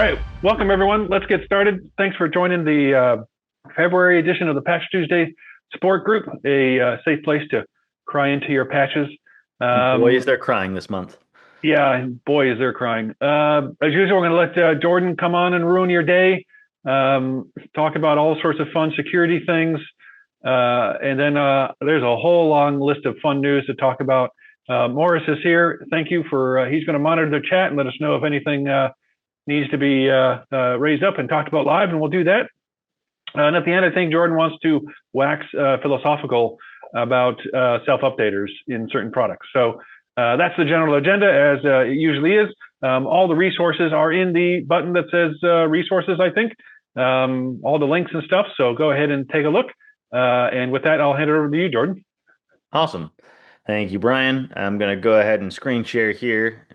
right, welcome everyone. Let's get started. Thanks for joining the February edition of the Patch Tuesday support group, a safe place to cry into your patches. Boy, is they're crying this month. Yeah, boy, is they're crying. As usual, we're going to let Jordan come on and ruin your day, talk about all sorts of fun security things. And then there's a whole long list of fun news to talk about. Morris is here. Thank you for, he's going to monitor the chat and let us know if anything needs to be raised up and talked about live, and we'll do that. And at the end, I think Jordan wants to wax philosophical about self-updaters in certain products. So that's the general agenda, as it usually is. All the resources are in the button that says resources, I think. All the links and stuff, so go ahead and take a look. And with that, I'll hand it over to you, Jordan. Awesome. Thank you, Brian. I'm going to go ahead and screen share here,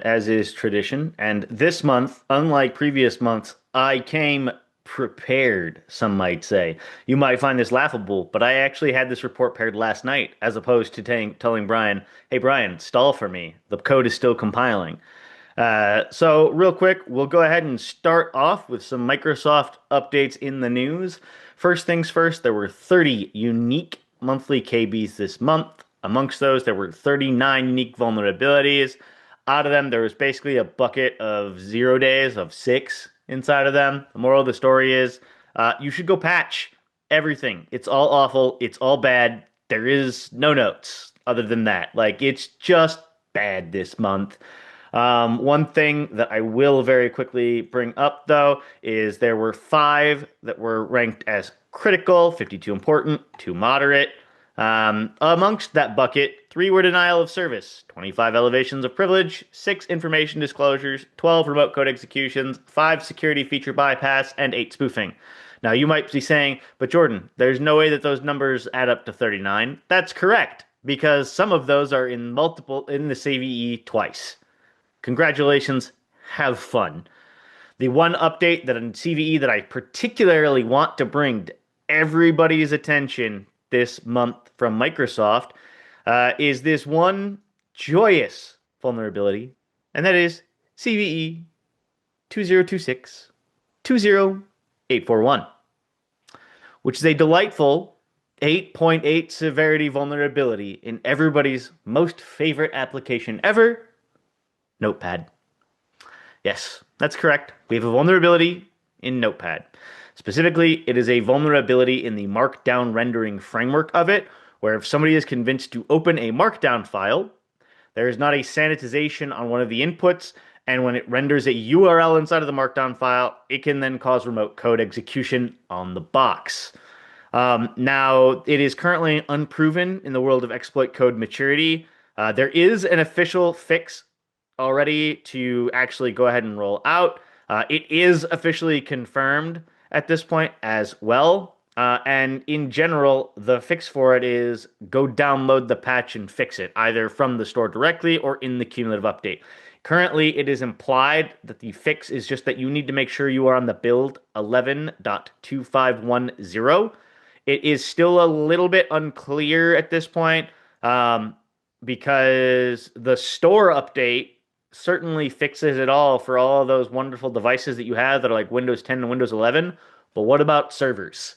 as is tradition. And this month, unlike previous months, I came prepared, some might say. You might find this laughable, but I actually had this report paired last night, as opposed to telling Brian, hey, Brian, stall for me. The code is still compiling. So real quick, we'll go ahead and start off with some Microsoft updates in the news. First things first, there were 30 unique monthly KBs this month. Amongst those, there were 39 unique vulnerabilities. Out of them, there was basically a bucket of 0 days of 6 inside of them. The moral of the story is you should go patch everything. It's all awful. It's all bad. There is no notes other than that. Like, it's just bad this month. One thing that I will very quickly bring up, though, is there were 5 that were ranked as critical, 52 important, 2 moderate. Amongst that bucket, 3 were denial of service, 25 elevations of privilege, 6 information disclosures, 12 remote code executions, 5 security feature bypass, and 8 spoofing. Now, you might be saying, but Jordan, there's no way that those numbers add up to 39. That's correct, because some of those are in the CVE twice. Congratulations, have fun. The one update that in CVE that I particularly want to bring to everybody's attention this month from Microsoft is this one joyous vulnerability, and that is CVE 2026-20841, which is a delightful 8.8 severity vulnerability in everybody's most favorite application ever, Notepad. Yes, that's correct. We have a vulnerability in Notepad. Specifically, it is a vulnerability in the markdown rendering framework of it, where if somebody is convinced to open a markdown file, there is not a sanitization on one of the inputs, and when it renders a URL inside of the markdown file, it can then cause remote code execution on the box. Now, it is currently unproven in the world of exploit code maturity. There is an official fix already to actually go ahead and roll out. It is officially confirmed at this point as well. And in general, the fix for it is go download the patch and fix it, either from the store directly or in the cumulative update. Currently, it is implied that the fix is just that you need to make sure you are on the build 11.2510. It is still a little bit unclear at this point because the store update certainly fixes it all for all of those wonderful devices that you have that are like Windows 10 and Windows 11. But what about servers?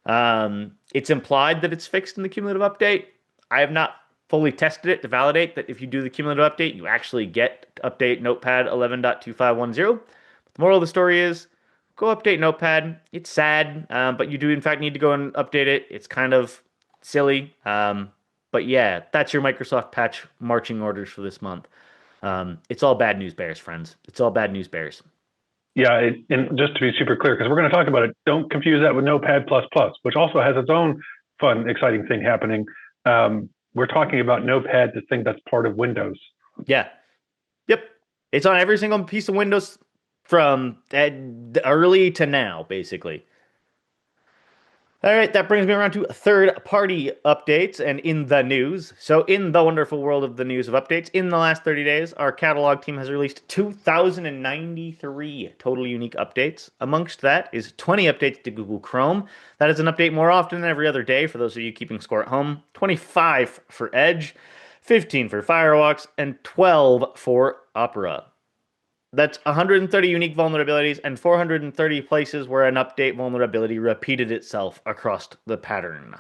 It's implied that it's fixed in the cumulative update. I have not fully tested it to validate that if you do the cumulative update, you actually get to update Notepad 11.2510. But the moral of the story is go update Notepad. It's sad, but you do in fact need to go and update it. It's kind of silly. But yeah, that's your Microsoft patch marching orders for this month. It's all bad news bears, friends. It's all bad news bears. Yeah, and just to be super clear, because we're going to talk about it, don't confuse that with Notepad++, which also has its own fun, exciting thing happening. We're talking about Notepad, the thing that's part of Windows. Yeah. Yep. It's on every single piece of Windows from early to now, basically. All right, that brings me around to third-party updates and in the news. So in the wonderful world of the news of updates, in the last 30 days, our catalog team has released 2,093 total unique updates. Amongst that is 20 updates to Google Chrome. That is an update more often than every other day for those of you keeping score at home. 25 for Edge, 15 for Firewalks, and 12 for Opera. That's 130 unique vulnerabilities and 430 places where an update vulnerability repeated itself across the pattern.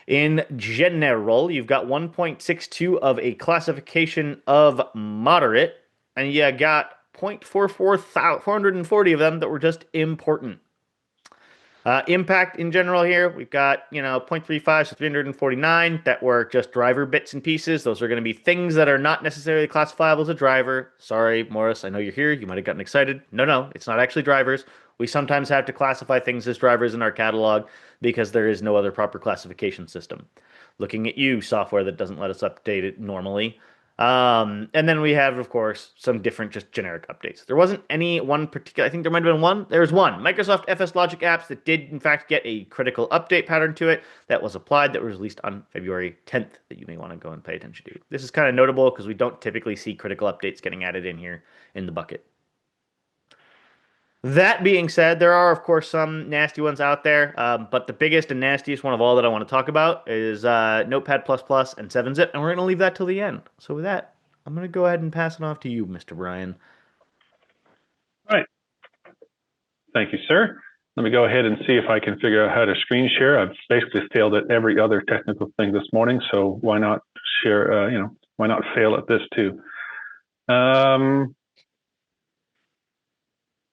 In general, you've got 1.62 of a classification of moderate, and you got 440 of them that were just important. Impact in general here, we've got, 0.35, so 349 that were just driver bits and pieces. Those are going to be things that are not necessarily classifiable as a driver. Sorry, Morris, I know you're here. You might have gotten excited. No, it's not actually drivers. We sometimes have to classify things as drivers in our catalog because there is no other proper classification system. Looking at you, software that doesn't let us update it normally. And then we have, of course, some different just generic updates. There wasn't any one particular, I think there might have been one. There's one. Microsoft FS Logic apps that did, in fact, get a critical update pattern to it that was applied, that was released on February 10th that you may want to go and pay attention to. This is kind of notable because we don't typically see critical updates getting added in here in the bucket. That being said, there are, of course, some nasty ones out there, but the biggest and nastiest one of all that I want to talk about is Notepad++ and 7-zip, and we're going to leave that till the end. So with that, I'm going to go ahead and pass it off to you, Mr. Brian. All right. Thank you, sir. Let me go ahead and see if I can figure out how to screen share. I've basically failed at every other technical thing this morning, so why not share, why not fail at this too?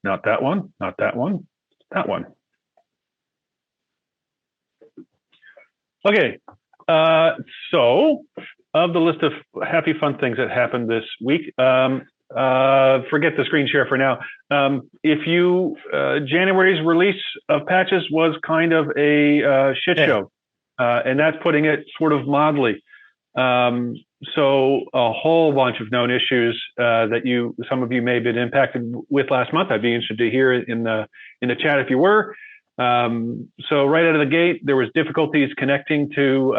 Not that one, not that one, that one. Okay, so of the list of happy fun things that happened this week, forget the screen share for now. If you, January's release of patches was kind of a shit show, and that's putting it sort of mildly. So a whole bunch of known issues that some of you may have been impacted with last month. I'd be interested to hear in the chat if you were. So right out of the gate, there was difficulties connecting to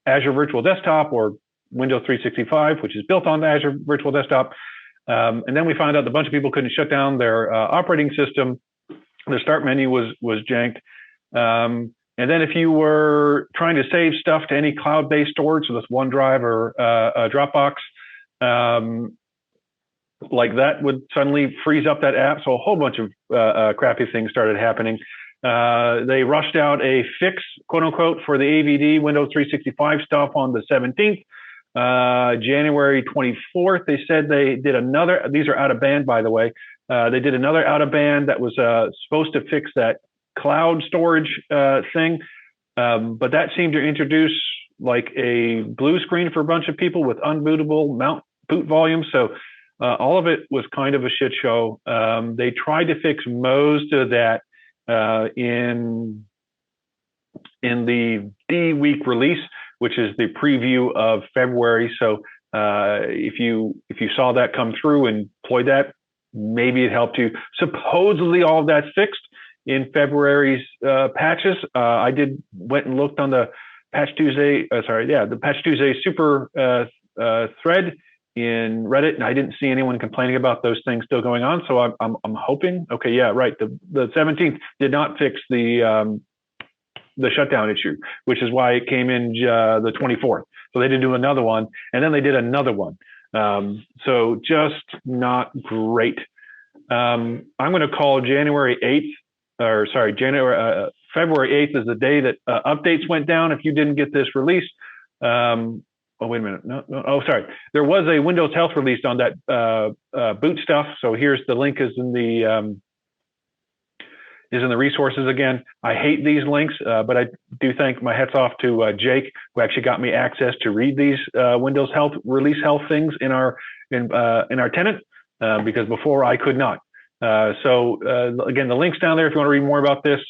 Azure Virtual Desktop or Windows 365, which is built on Azure Virtual Desktop. And then we found out a bunch of people couldn't shut down their operating system. The start menu was janked. And then if you were trying to save stuff to any cloud-based storage, so this OneDrive or Dropbox, like that would suddenly freeze up that app. So a whole bunch of crappy things started happening. They rushed out a fix, quote unquote, for the AVD Windows 365 stuff on the 17th. January 24th, they said they did another, these are out of band, by the way. They did another out of band that was supposed to fix that cloud storage thing, but that seemed to introduce like a blue screen for a bunch of people with unbootable mount boot volume. So all of it was kind of a shit show. They tried to fix most of that in the D week release, which is the preview of February. So if you saw that come through and deployed that, maybe it helped you. Supposedly all of that's fixed in February's patches. I went and looked on the Patch Tuesday, the Patch Tuesday super thread in Reddit, and I didn't see anyone complaining about those things still going on. So I'm hoping. Okay, yeah, right. The 17th did not fix the shutdown issue, which is why it came in the 24th. So they did do another one, and then they did another one. So just not great. I'm going to call February 8th is the day that updates went down. If you didn't get this release, oh, wait a minute. No. Oh, sorry. There was a Windows Health released on that boot stuff. So here's the link is in the resources again. I hate these links, but I do thank my hats off to Jake, who actually got me access to read these Windows Health release health things in our tenant, because before I could not. So again, the link's down there if you want to read more about this.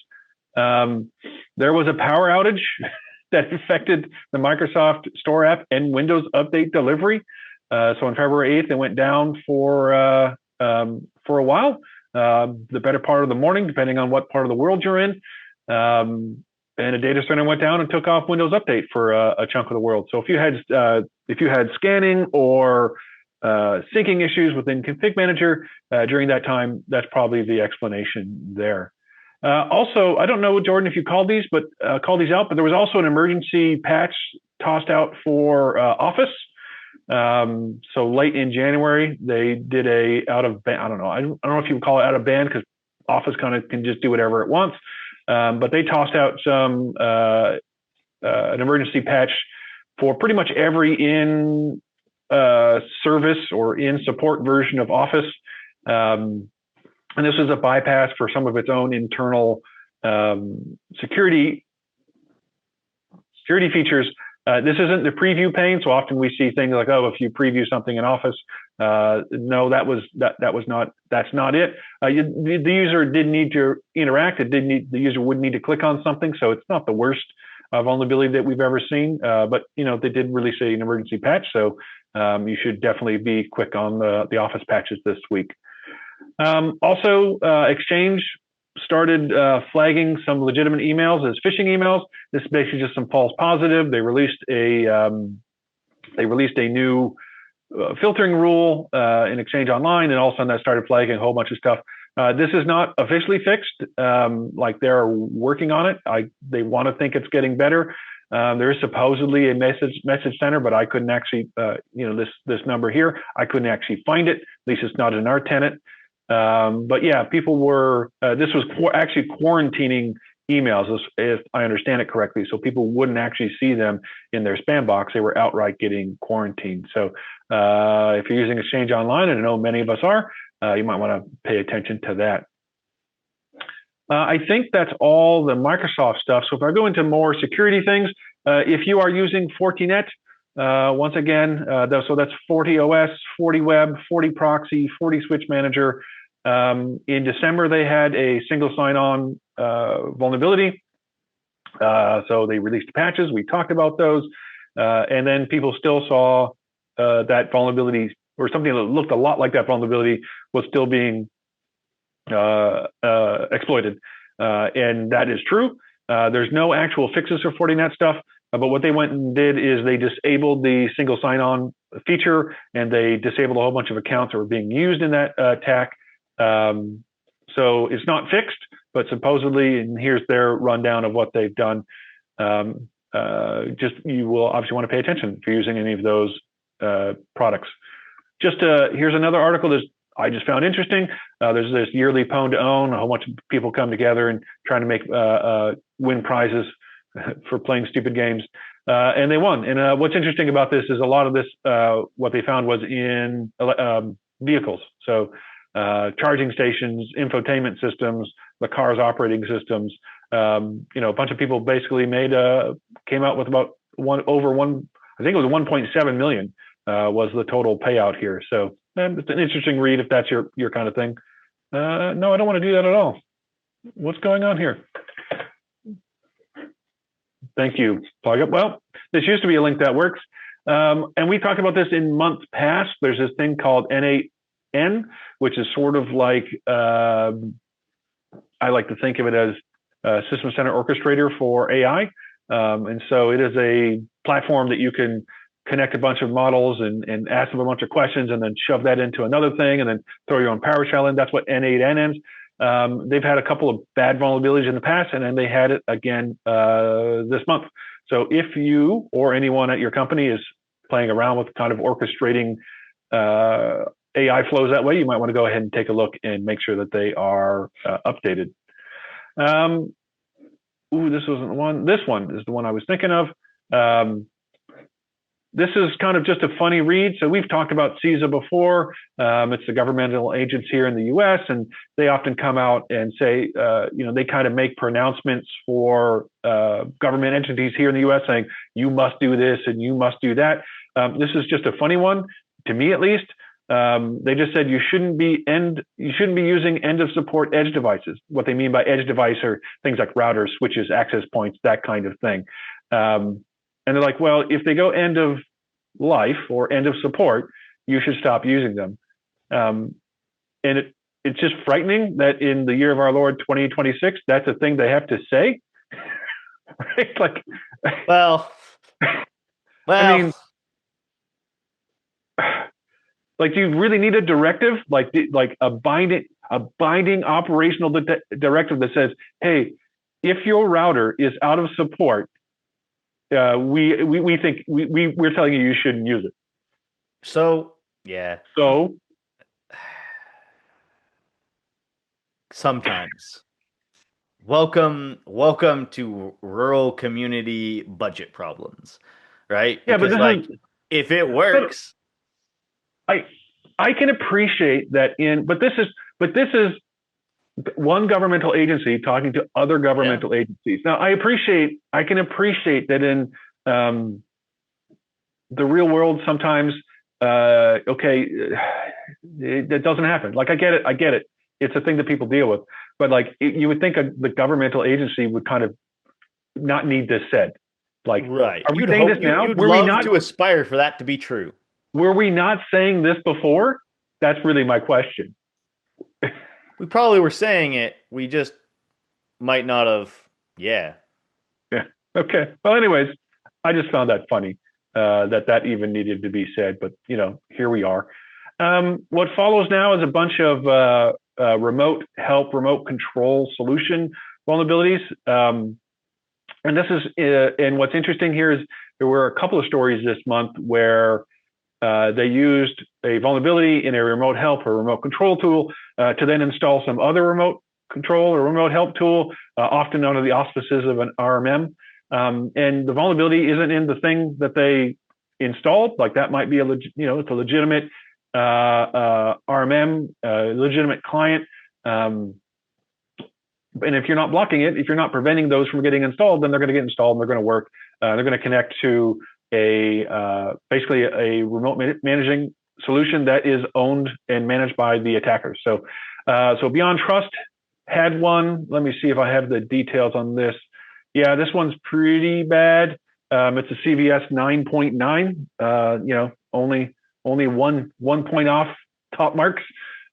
There was a power outage that affected the Microsoft Store app and Windows Update delivery. So on February 8th, it went down for a while, the better part of the morning, depending on what part of the world you're in. And a data center went down and took off Windows Update for a chunk of the world. So if you had scanning or syncing issues within ConfigMgr during that time, that's probably the explanation there. Also, I don't know, Jordan, if you called these out, but there was also an emergency patch tossed out for Office. So late in January, they did a out of band. I don't know if you would call it out of band because Office kind of can just do whatever it wants. But they tossed out an emergency patch for pretty much every in service or in support version of Office. And this is a bypass for some of its own internal security features. This isn't the preview pane, so often we see things like, oh, if you preview something in Office, no, that's not it. The user did need to interact. The user would need to click on something, so it's not the worst vulnerability that we've ever seen. But they did release an emergency patch, so you should definitely be quick on the Office patches this week. Also, Exchange started flagging some legitimate emails as phishing emails. This is basically just some false positive. They released a new filtering rule in Exchange Online, and all of a sudden that started flagging a whole bunch of stuff. This is not officially fixed. Like they're working on it. They want to think it's getting better. There is supposedly a message center, but I couldn't actually, this number here, I couldn't actually find it. At least it's not in our tenant. But yeah, people were, this was actually quarantining emails, if I understand it correctly. So people wouldn't actually see them in their spam box. They were outright getting quarantined. So if you're using Exchange Online, and I know many of us are, you might want to pay attention to that. I think that's all the Microsoft stuff. So if I go into more security things, if you are using Fortinet, once again, so that's FortiOS, FortiWeb, FortiProxy, FortiSwitch Manager. In December, they had a single sign-on vulnerability. So they released patches. We talked about those. And then people still saw that vulnerability, or something that looked a lot like that vulnerability, was still being exploited. And that is true. There's no actual fixes for Fortinet stuff. But what they went and did is they disabled the single sign-on feature, and they disabled a whole bunch of accounts that were being used in that attack. So it's not fixed, but supposedly, and here's their rundown of what they've done. You will obviously want to pay attention if you're using any of those products. Here's another article that I just found interesting. There's this yearly Pwn to Own. A whole bunch of people come together and trying to make win prizes for playing stupid games, and they won. And what's interesting about this is a lot of this, what they found was in vehicles. So charging stations, infotainment systems, the car's operating systems. A bunch of people basically came out with about I think it was 1.7 million was the total payout here. So it's an interesting read if that's your kind of thing. No, I don't want to do that at all. What's going on here? Thank you, Plug Up. Well, this used to be a link that works. And we talked about this in months past. There's this thing called N8N, which is sort of like, I like to think of it as a System Center Orchestrator for AI. And so it is a platform that you can connect a bunch of models and ask them a bunch of questions and then shove that into another thing and then throw your own PowerShell in. That's what N8N is. They've had a couple of bad vulnerabilities in the past, and then they had it again this month. So if you or anyone at your company is playing around with kind of orchestrating AI flows that way, you might want to go ahead and take a look and make sure that they are updated. This wasn't the one. This one is the one I was thinking of. This is kind of just a funny read. So we've talked about CISA before. It's the governmental agents here in the US, and they often come out and say, they kind of make pronouncements for government entities here in the US saying, you must do this and you must do that. This is just a funny one, to me at least. They just said you shouldn't be using end of support edge devices. What they mean by edge device are things like routers, switches, access points, that kind of thing. And they're like, well, if they go end of life or end of support, you should stop using them. And it's just frightening that in the year of our Lord 2026, that's a thing they have to say. Right? Like, well, I mean, like, do you really need a directive, like a binding operational directive that says, hey, if your router is out of support, we're telling you shouldn't use it. So yeah, So sometimes. Welcome to rural community budget problems, right? yeah, but Because this like is if it but works, I I can appreciate that but this is one governmental agency talking to other yeah, governmental agencies. Now I can appreciate that in um, the real world sometimes okay it doesn't happen. Like I get it. It's a thing that people deal with, but like you would think the governmental agency would kind of not need this said. Like, right. are we You'd saying hope this now? you'd love to aspire for that to be true. Were we not saying this before? That's really my question. We probably were saying it. We just might not have. Yeah. Yeah. Okay. Well, anyways, I just found that funny that even needed to be said, but here we are. What follows now is a bunch of remote help, remote control solution vulnerabilities. And this is, and what's interesting here is there were a couple of stories this month where they used a vulnerability in a remote help or remote control tool to then install some other remote control or remote help tool, often under the auspices of an RMM. And the vulnerability isn't in the thing that they installed. Like that might be it's a legitimate RMM, legitimate client. And if you're not blocking it, if you're not preventing those from getting installed, then they're going to get installed and they're going to work. They're going to connect to basically a remote managing solution that is owned and managed by the attackers. So BeyondTrust had one. Let me see if I have the details on this. Yeah, this one's pretty bad. It's a CVS 9.9. Only one point off top marks.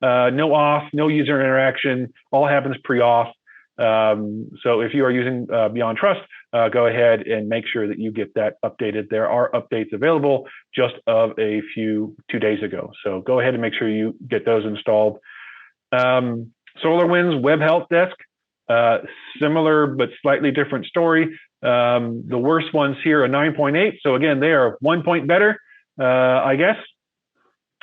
No auth, no user interaction. All happens pre-auth. So if you are using BeyondTrust, go ahead and make sure that you get that updated. There are updates available just of 2 days ago. So go ahead and make sure you get those installed. SolarWinds Web Help Desk, similar but slightly different story. The worst ones here are 9.8. So again, they are 1 point better, I guess.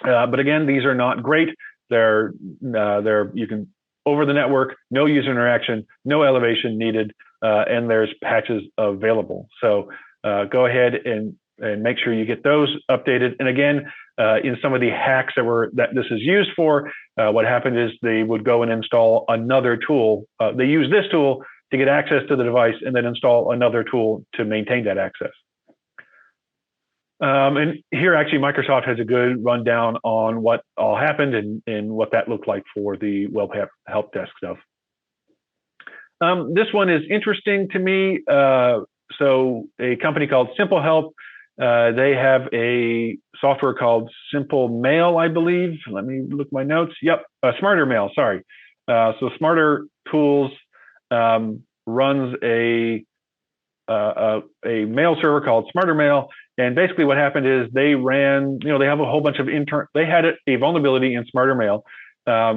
But again, these are not great. They're you can over the network, no user interaction, no elevation needed, and there's patches available. So go ahead and make sure you get those updated. And again, in some of the hacks that this is used for, what happened is they would go and install another tool. They use this tool to get access to the device and then install another tool to maintain that access. And here, actually, Microsoft has a good rundown on what all happened and what that looked like for the web help desk stuff. This one is interesting to me. So a company called Simple Help, they have a software called Simple Mail, I believe. Let me look my notes. Yep, Smarter Mail, sorry. So Smarter Tools runs a mail server called Smarter Mail. And basically what happened is they ran, they have a whole bunch of they had a vulnerability in Smarter Mail,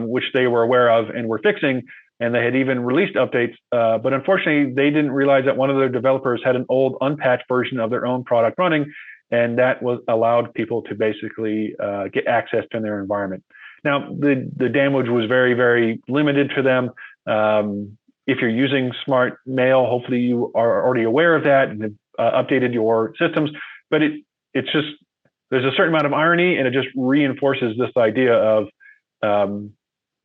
which they were aware of and were fixing. And they had even released updates. But unfortunately, they didn't realize that one of their developers had an old unpatched version of their own product running. And that allowed people to basically get access to their environment. Now, the damage was very, very limited to them. If you're using Smart Mail, hopefully you are already aware of that and have updated your systems. But it's just, there's a certain amount of irony, and it just reinforces this idea of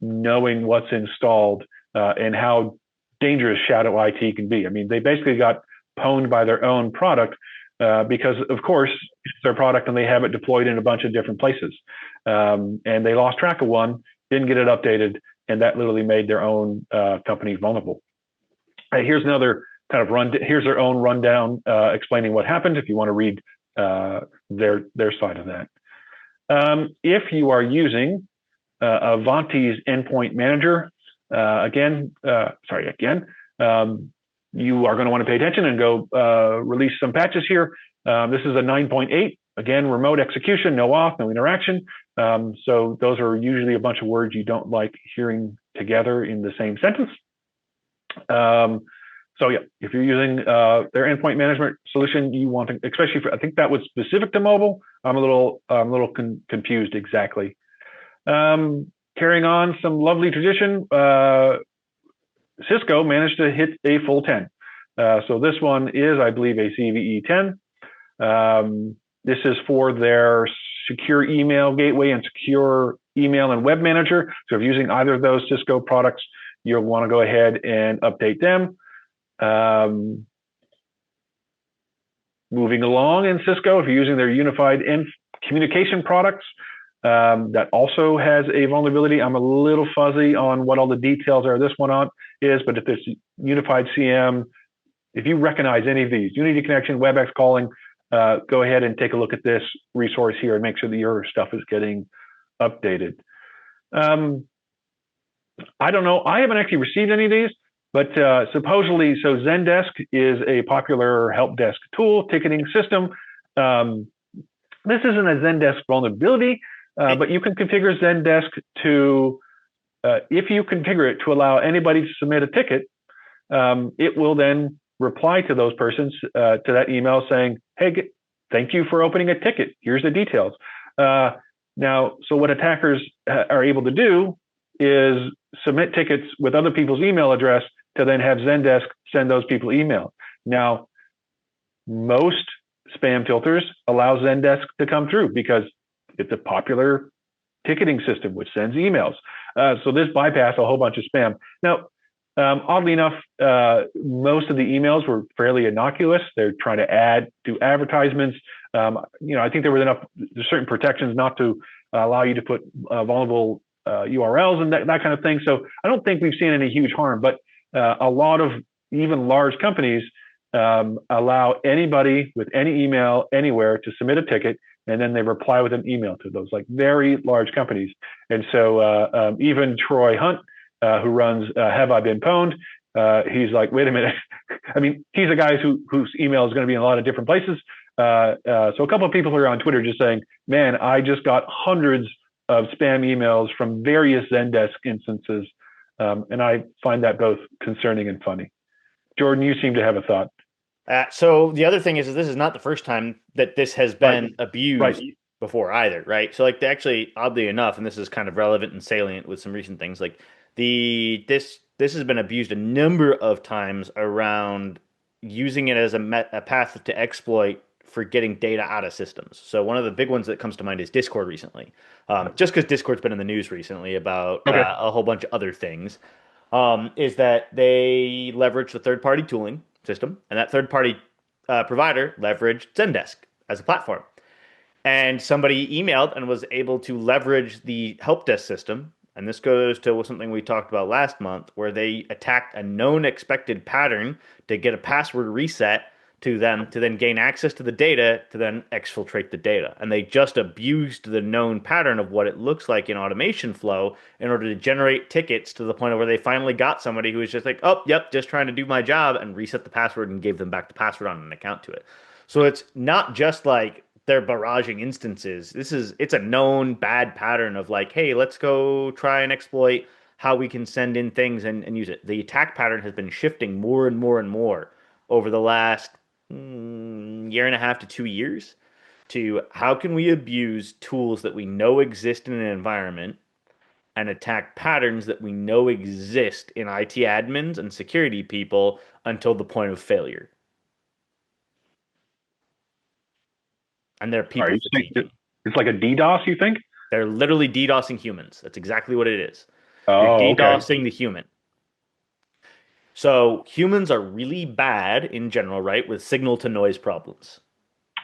knowing what's installed and how dangerous shadow IT can be. I mean, they basically got pwned by their own product because, of course, it's their product and they have it deployed in a bunch of different places. And they lost track of one, didn't get it updated, and that literally made their own company vulnerable. Here's another kind of here's their own rundown explaining what happened if you want to read their side of that. If you are using Avanti's endpoint manager, you are going to want to pay attention and go release some patches here. This is a 9.8. Again, remote execution, no auth, no interaction. So those are usually a bunch of words you don't like hearing together in the same sentence. So yeah, if you're using their endpoint management solution, you want to, especially for, I think that was specific to mobile. I'm a little confused exactly. Carrying on some lovely tradition, Cisco managed to hit a full 10. So this one is, I believe, a CVE 10. This is for their secure email gateway and secure email and web manager. So if you're using either of those Cisco products, you'll want to go ahead and update them. Moving along in Cisco, if you're using their unified communication products, that also has a vulnerability. I'm a little fuzzy on what all the details are. This one is, but if this unified CM, if you recognize any of these, Unity connection, WebEx calling, go ahead and take a look at this resource here and make sure that your stuff is getting updated. I don't know. I haven't actually received any of these, but supposedly, so Zendesk is a popular help desk tool, ticketing system. This isn't a Zendesk vulnerability, but you can configure Zendesk to, if you configure it to allow anybody to submit a ticket, it will then reply to those persons to that email saying, hey, thank you for opening a ticket. Here's the details. Now, so what attackers are able to do is submit tickets with other people's email address to then have Zendesk send those people email. Now, most spam filters allow Zendesk to come through because it's a popular ticketing system which sends emails. So this bypassed a whole bunch of spam. Now, oddly enough, most of the emails were fairly innocuous. They're trying to do advertisements. I think there was there's certain protections not to allow you to put vulnerable URLs and that kind of thing. So I don't think we've seen any huge harm, but a lot of even large companies allow anybody with any email anywhere to submit a ticket, and then they reply with an email to those, like very large companies. And so even Troy Hunt, who runs Have I Been Pwned, he's like, wait a minute. I mean, he's a guy whose email is going to be in a lot of different places. So a couple of people are on Twitter just saying, man, I just got hundreds of spam emails from various Zendesk instances. And I find that both concerning and funny. Jordan, you seem to have a thought. So the other thing is this is not the first time that this has been abused before either, right? So like actually, oddly enough, and this is kind of relevant and salient with some recent things, like this has been abused a number of times around using it as a path to exploit for getting data out of systems. So one of the big ones that comes to mind is Discord recently. Just because Discord's been in the news recently about a whole bunch of other things, is that they leverage the third-party tooling system, and that third-party provider leveraged Zendesk as a platform. And somebody emailed and was able to leverage the help desk system. And this goes to something we talked about last month, where they attacked a known expected pattern to get a password reset to them to then gain access to the data to then exfiltrate the data. And they just abused the known pattern of what it looks like in automation flow in order to generate tickets to the point where they finally got somebody who was just like, oh, yep, just trying to do my job, and reset the password and gave them back the password on an account to it. So it's not just like they're barraging instances. It's a known bad pattern of like, hey, let's go try and exploit how we can send in things and use it. The attack pattern has been shifting more and more and more over the last year and a half to 2 years to how can we abuse tools that we know exist in an environment and attack patterns that we know exist in IT admins and security people until the point of failure. And they're people fatiguing. It's like a DDoS, you think? They're literally DDoSing humans. That's exactly what it is. Oh, You're DDoSing the human. So humans are really bad in general, right, with signal to noise problems.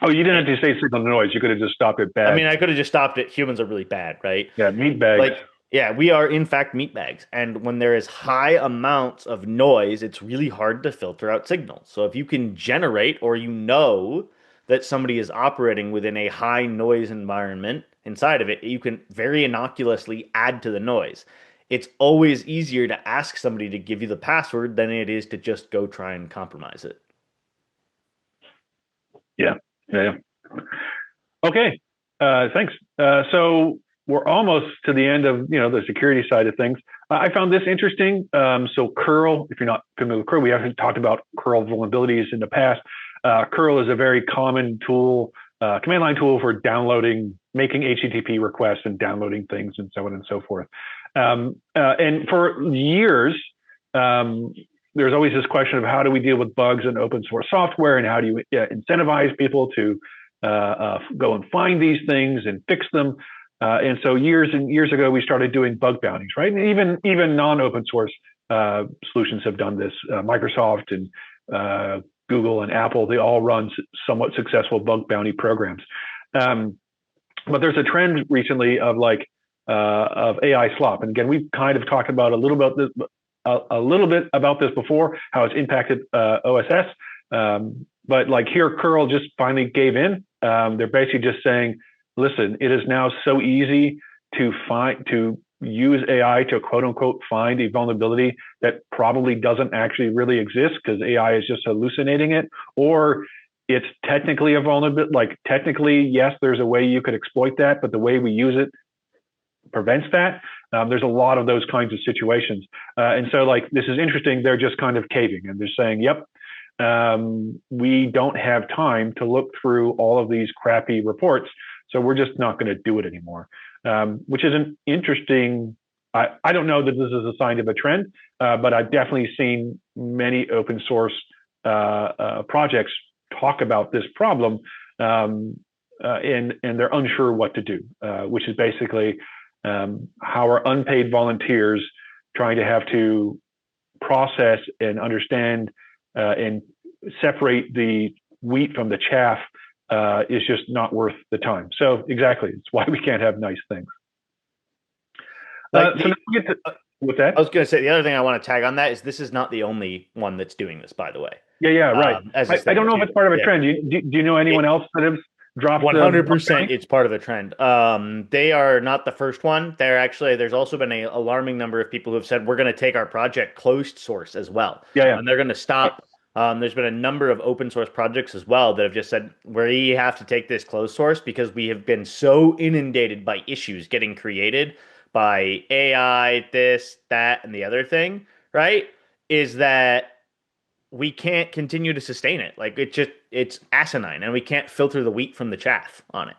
Oh, you didn't have to say signal to noise. You could have just stopped it bad. I mean, I could have just stopped it. Humans are really bad, right? Yeah, meat bags. Like, yeah, we are in fact meat bags. And when there is high amounts of noise, it's really hard to filter out signals. So if you can generate or you know that somebody is operating within a high noise environment inside of it, you can very innocuously add to the noise. It's always easier to ask somebody to give you the password than it is to just go try and compromise it. Yeah. Okay. Thanks. So we're almost to the end of the security side of things. I found this interesting. So curl, if you're not familiar with curl, we haven't talked about curl vulnerabilities in the past. Curl is a very common tool, command line tool for downloading, making HTTP requests and downloading things and so on and so forth. And for years, there's always this question of how do we deal with bugs in open source software, and how do you incentivize people to go and find these things and fix them. And so years and years ago, we started doing bug bounties, right? And even non-open source solutions have done this. Microsoft and Google and Apple, they all run somewhat successful bug bounty programs. But there's a trend recently of AI slop. And again, we've kind of talked about a little bit about this before, how it's impacted OSS. But here, curl just finally gave in. They're basically just saying, listen, it is now so easy to use AI to quote unquote find a vulnerability that probably doesn't actually really exist because AI is just hallucinating it, or it's technically a vulnerability. Technically, yes, there's a way you could exploit that, but the way we use it prevents that. There's a lot of those kinds of situations. And so this is interesting. They're just kind of caving and they're saying, yep, we don't have time to look through all of these crappy reports. So we're just not going to do it anymore, which is an interesting. I don't know that this is a sign of a trend, but I've definitely seen many open source projects talk about this problem, and they're unsure what to do, which is basically how are unpaid volunteers trying to have to process and understand and separate the wheat from the chaff is just not worth the time. So exactly, it's why we can't have nice things. So now we get to, with that, I was going to say the other thing I want to tag on that is this is not the only one that's doing this, by the way. Yeah, right. I don't know if it's part of a trend. Do you know anyone else that has dropped? 100%, it's part of a trend. They are not the first one. There's also been an alarming number of people who have said we're going to take our project closed source as well. Yeah. And they're going to stop. There's been a number of open source projects as well that have just said we have to take this closed source because we have been so inundated by issues getting created by AI, this, that, and the other thing, right? Is that we can't continue to sustain it. It's asinine, and we can't filter the wheat from the chaff on it.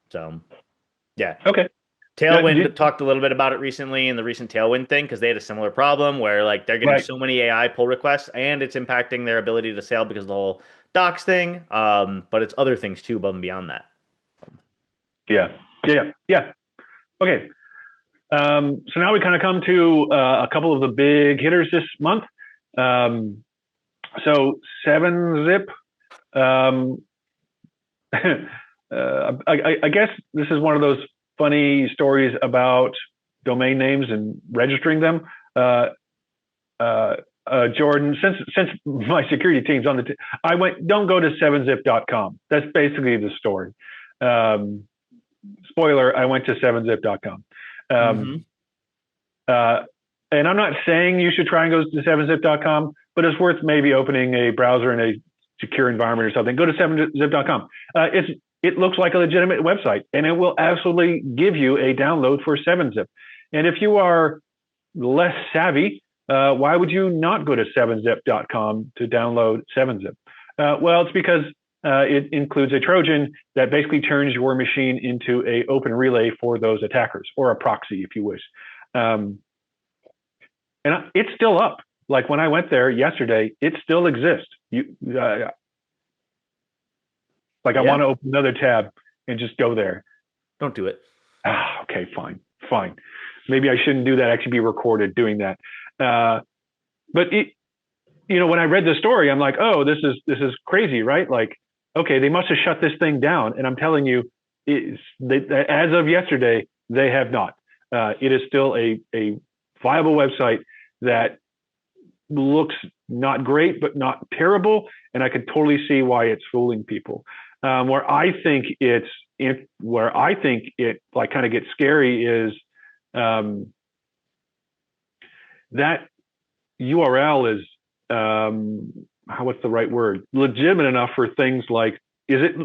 So, yeah. Okay. Tailwind talked a little bit about it recently in the recent Tailwind thing because they had a similar problem where they're getting so many AI pull requests and it's impacting their ability to sail because of the whole docs thing. But it's other things too above and beyond that. Yeah. Okay. So now we kind of come to a couple of the big hitters this month. So 7-zip. I guess this is one of those funny stories about domain names and registering them. Jordan, since my security team's on the I went, don't go to 7zip.com. That's basically the story. Spoiler, I went to 7zip.com. And I'm not saying you should try and go to 7zip.com, but it's worth maybe opening a browser in a secure environment or something. Go to 7zip.com. It looks like a legitimate website, and it will absolutely give you a download for 7zip. And if you are less savvy, why would you not go to 7zip.com to download 7zip? Well, it's because it includes a Trojan that basically turns your machine into an open relay for those attackers, or a proxy, if you wish. And it's still up. Like when I went there yesterday, it still exists. I want to open another tab and just go there. Don't do it. Okay, fine. Maybe I shouldn't do that. I should be recorded doing that. But when I read the story, I'm like, oh, this is crazy, right? Okay, they must have shut this thing down. And I'm telling you, as of yesterday, they have not. It is still a viable website that looks not great, but not terrible. And I can totally see why it's fooling people. Where I think it kind of gets scary is that URL is what's the right word? Legitimate enough for things like, is it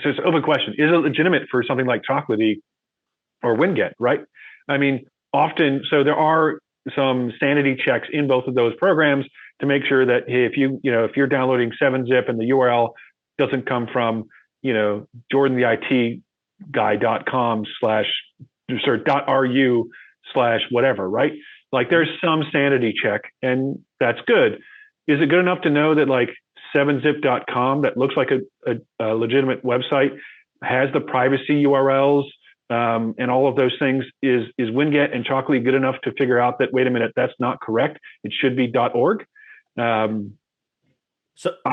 so it's an open question. Is it legitimate for something like Chocolatey or Winget, right? I mean, often, so there are some sanity checks in both of those programs to make sure that, hey, if you're downloading 7-zip and the URL doesn't come from, jordantheitguy.com /.ru/ whatever, right? Like there's some sanity check, and that's good. Is it good enough to know that like 7zip.com, that looks like a legitimate website, has the privacy URLs and all of those things? Is Winget and Chocolatey good enough to figure out that, wait a minute, that's not correct? It should be .org. So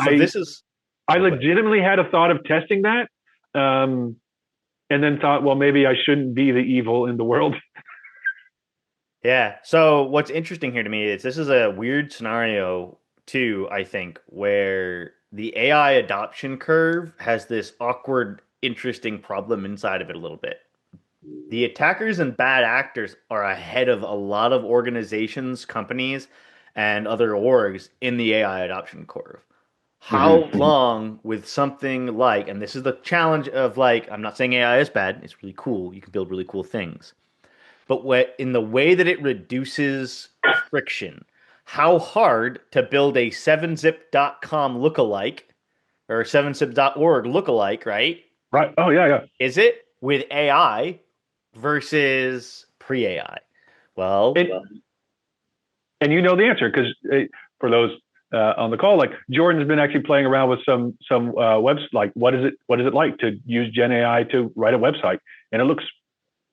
this is. I legitimately had a thought of testing that, and then thought, well, maybe I shouldn't be the evil in the world. Yeah. So what's interesting here to me is this is a weird scenario too, I think, where the AI adoption curve has this awkward, interesting problem inside of it a little bit. The attackers and bad actors are ahead of a lot of organizations, companies, and other orgs in the AI adoption curve. How long with something like, and this is the challenge of like, I'm not saying AI is bad, it's really cool, you can build really cool things. But in the way that it reduces friction, how hard to build a 7zip.com lookalike or 7zip.org lookalike, right? Right. Oh, yeah. Is it with AI versus pre-AI? Well, and you know the answer, because for those on the call, like Jordan's been actually playing around with some webs, like what is it like to use Gen AI to write a website, and it looks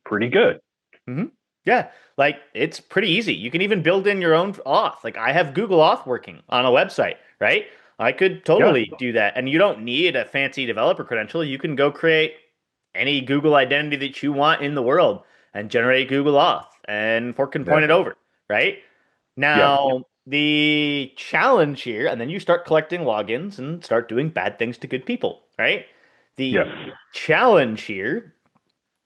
pretty good. Mm-hmm. Yeah, like it's pretty easy. You can even build in your own auth. Like I have Google Auth working on a website, right? I could totally do that. And you don't need a fancy developer credential. You can go create any Google identity that you want in the world and generate Google Auth and fork and point it over, right? Now, the challenge here, and then you start collecting logins and start doing bad things to good people, right? The challenge here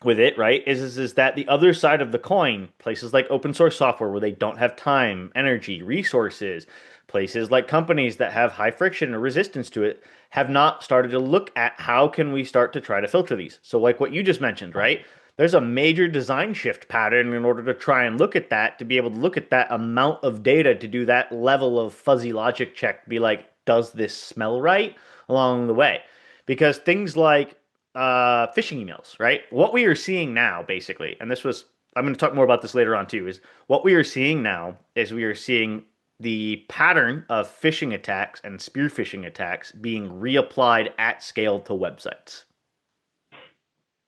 with it, right, is that the other side of the coin, places like open source software where they don't have time, energy, resources, places like companies that have high friction or resistance to it, have not started to look at how can we start to try to filter these. So like what you just mentioned, right? There's a major design shift pattern in order to try and look at that, to be able to look at that amount of data, to do that level of fuzzy logic check, be like, does this smell right along the way? Because things like phishing emails, right? What we are seeing now, basically, and I'm going to talk more about this later on too, is what we are seeing now is we are seeing the pattern of phishing attacks and spear phishing attacks being reapplied at scale to websites.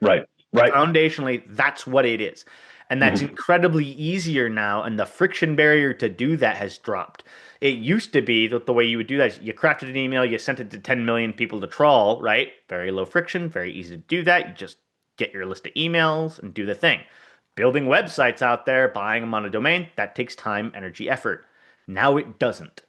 Right. Foundationally, that's what it is. And that's incredibly easier now, and the friction barrier to do that has dropped. It used to be that the way you would do that is you crafted an email, you sent it to 10 million people to trawl, right? Very low friction, very easy to do that. You just get your list of emails and do the thing. Building websites out there, buying them on a domain, that takes time, energy, effort. Now it doesn't.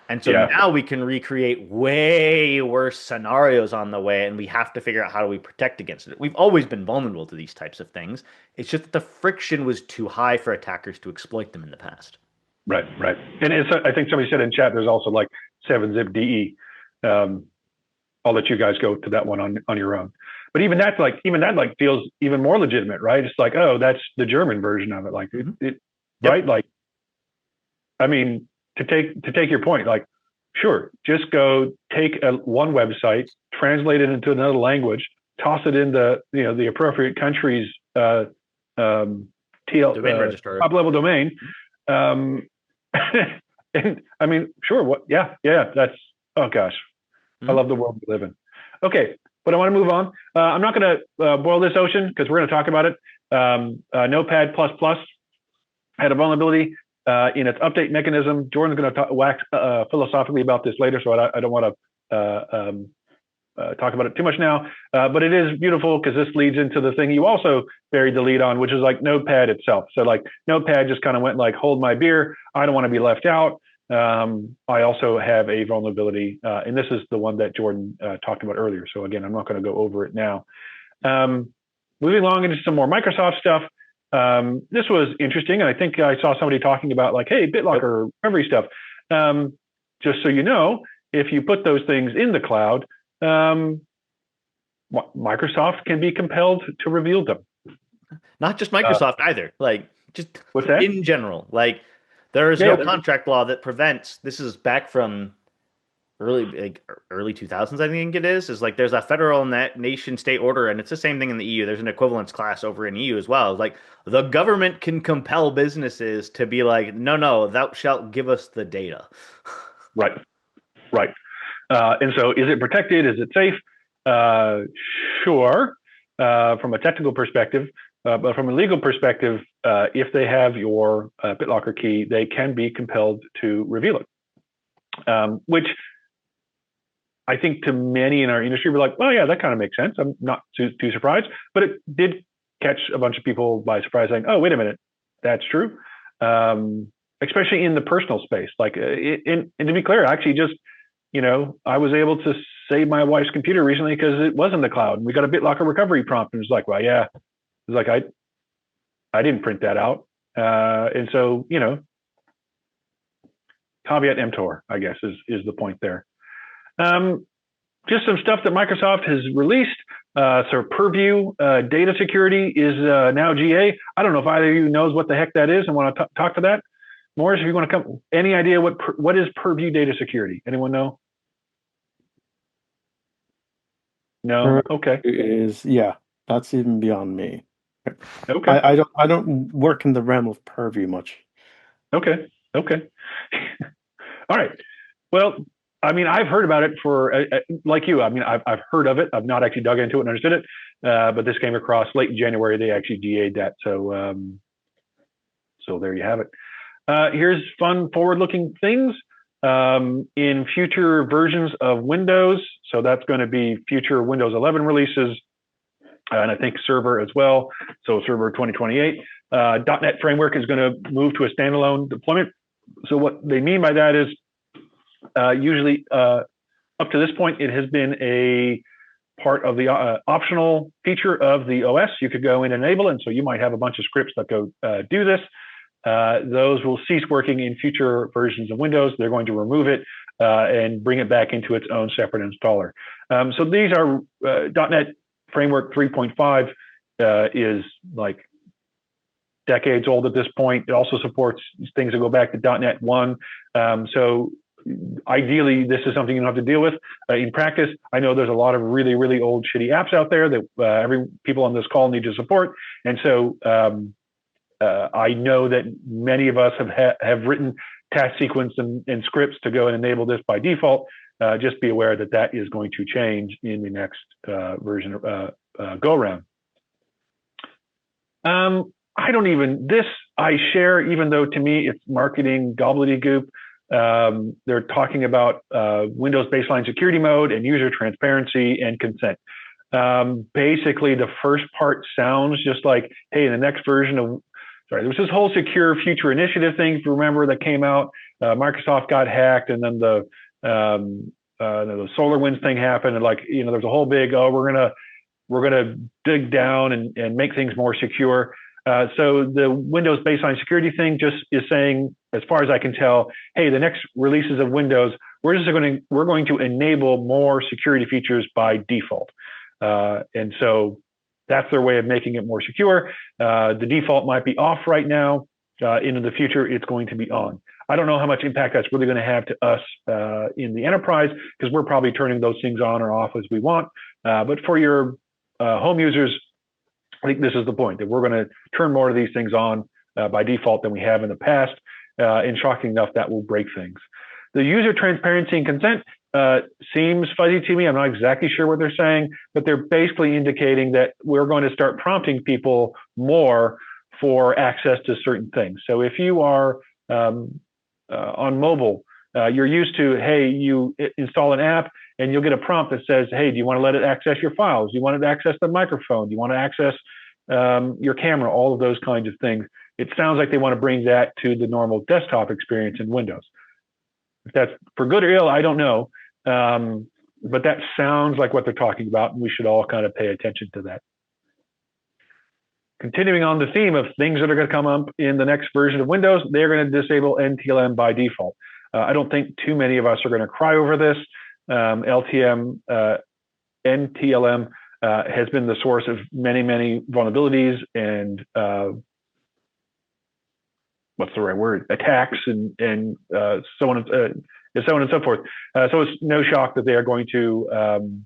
And so now we can recreate way worse scenarios on the way, and we have to figure out how do we protect against it. We've always been vulnerable to these types of things. It's just that the friction was too high for attackers to exploit them in the past. Right. And I think somebody said in chat, there's also like 7zip DE. I'll let you guys go to that one on your own. But even that feels even more legitimate, right? It's like, oh, that's the German version of it. Like right? Like, I mean, to take your point, like, sure, just go take one website, translate it into another language, toss it into the appropriate country's domain registrar, top level domain, and I mean, sure, that's, oh gosh, I love the world we live in. Okay, but I want to move on. I'm not going to boil this ocean because we're going to talk about it. Notepad++ had a vulnerability in its update mechanism. Jordan's going to wax philosophically about this later, so I don't want to talk about it too much now. But it is beautiful because this leads into the thing you also buried the lead on, which is like Notepad itself. So like Notepad just kind of went like, hold my beer. I don't want to be left out. I also have a vulnerability, and this is the one that Jordan talked about earlier. So again, I'm not going to go over it now. Moving along into some more Microsoft stuff. This was interesting, and I think I saw somebody talking about like, hey, BitLocker recovery stuff. Just so you know, if you put those things in the cloud, Microsoft can be compelled to reveal them. Not just Microsoft either. Like just What's that? in general. Like there is Yeah, no contract law that prevents. This is back from early 2000s, I think it is like there's a federal nation state order, and it's the same thing in the EU. There's an equivalence class over in EU as well. Like the government can compel businesses to be like, no, thou shalt give us the data. right, right. And so, is it protected? Is it safe? Sure, from a technical perspective, but from a legal perspective, if they have your BitLocker key, they can be compelled to reveal it, which I think to many in our industry were like, well, yeah, that kind of makes sense. I'm not too surprised, but it did catch a bunch of people by surprise, saying, oh, wait a minute, that's true. Especially in the personal space. Like, and to be clear, actually just, I was able to save my wife's computer recently because it was in the cloud, and we got a BitLocker recovery prompt, and it was like, well, yeah, it's like I didn't print that out, and so caveat emptor, I guess, is the point there. Just some stuff that Microsoft has released. So Purview data security is now GA. I don't know if either of you knows what the heck that is and want to talk to that. Morris, if you want to come, any idea what is Purview data security? Anyone know? No. Okay. That's even beyond me. Okay. I don't work in the realm of Purview much. Okay. All right. Well, I mean, I've heard about it for like you. I mean, I've heard of it. I've not actually dug into it and understood it. But this came across late in January. They actually GA'd that. So there you have it. Here's fun forward-looking things in future versions of Windows. So that's going to be future Windows 11 releases, and I think Server as well. So Server 2028. .NET Framework is going to move to a standalone deployment. So what they mean by that is usually up to this point, it has been a part of the optional feature of the OS. You could go in and enable it. And so you might have a bunch of scripts that go do this. Those will cease working in future versions of Windows. They're going to remove it and bring it back into its own separate installer. So these are .NET Framework 3.5 is like decades old at this point. It also supports things that go back to .NET 1. So ideally, this is something you don't have to deal with. In practice, I know there's a lot of really, really old shitty apps out there that people on this call need to support. And so I know that many of us have written task sequence and scripts to go and enable this by default. Just be aware that is going to change in the next version go around. I share, even though to me it's marketing gobbledygook. They're talking about Windows baseline security mode and user transparency and consent. Basically, the first part sounds just like, hey, the next version of, there was this whole secure future initiative thing, if you remember, that came out. Microsoft got hacked, and then the SolarWinds thing happened, and there's a whole big, we're gonna dig down and make things more secure. So the Windows baseline security thing just is saying, as far as I can tell, hey, the next releases of Windows, we're going to enable more security features by default. And so that's their way of making it more secure. The default might be off right now. Into the future, it's going to be on. I don't know how much impact that's really going to have to us in the enterprise, because we're probably turning those things on or off as we want. But for your home users, I think this is the point, that we're going to turn more of these things on by default than we have in the past. And shocking enough, that will break things. The user transparency and consent seems fuzzy to me. I'm not exactly sure what they're saying, but they're basically indicating that we're going to start prompting people more for access to certain things. So if you are on mobile, you're used to, hey, you install an app and you'll get a prompt that says, hey, do you want to let it access your files? Do you want it to access the microphone? Do you want to access your camera? All of those kinds of things. It sounds like they want to bring that to the normal desktop experience in Windows. If that's for good or ill, I don't know. But that sounds like what they're talking about, and we should all kind of pay attention to that. Continuing on the theme of things that are going to come up in the next version of Windows, they're going to disable NTLM by default. I don't think too many of us are going to cry over this. NTLM has been the source of many, many vulnerabilities and what's the right word? Attacks and so on and so forth. So it's no shock that they are going to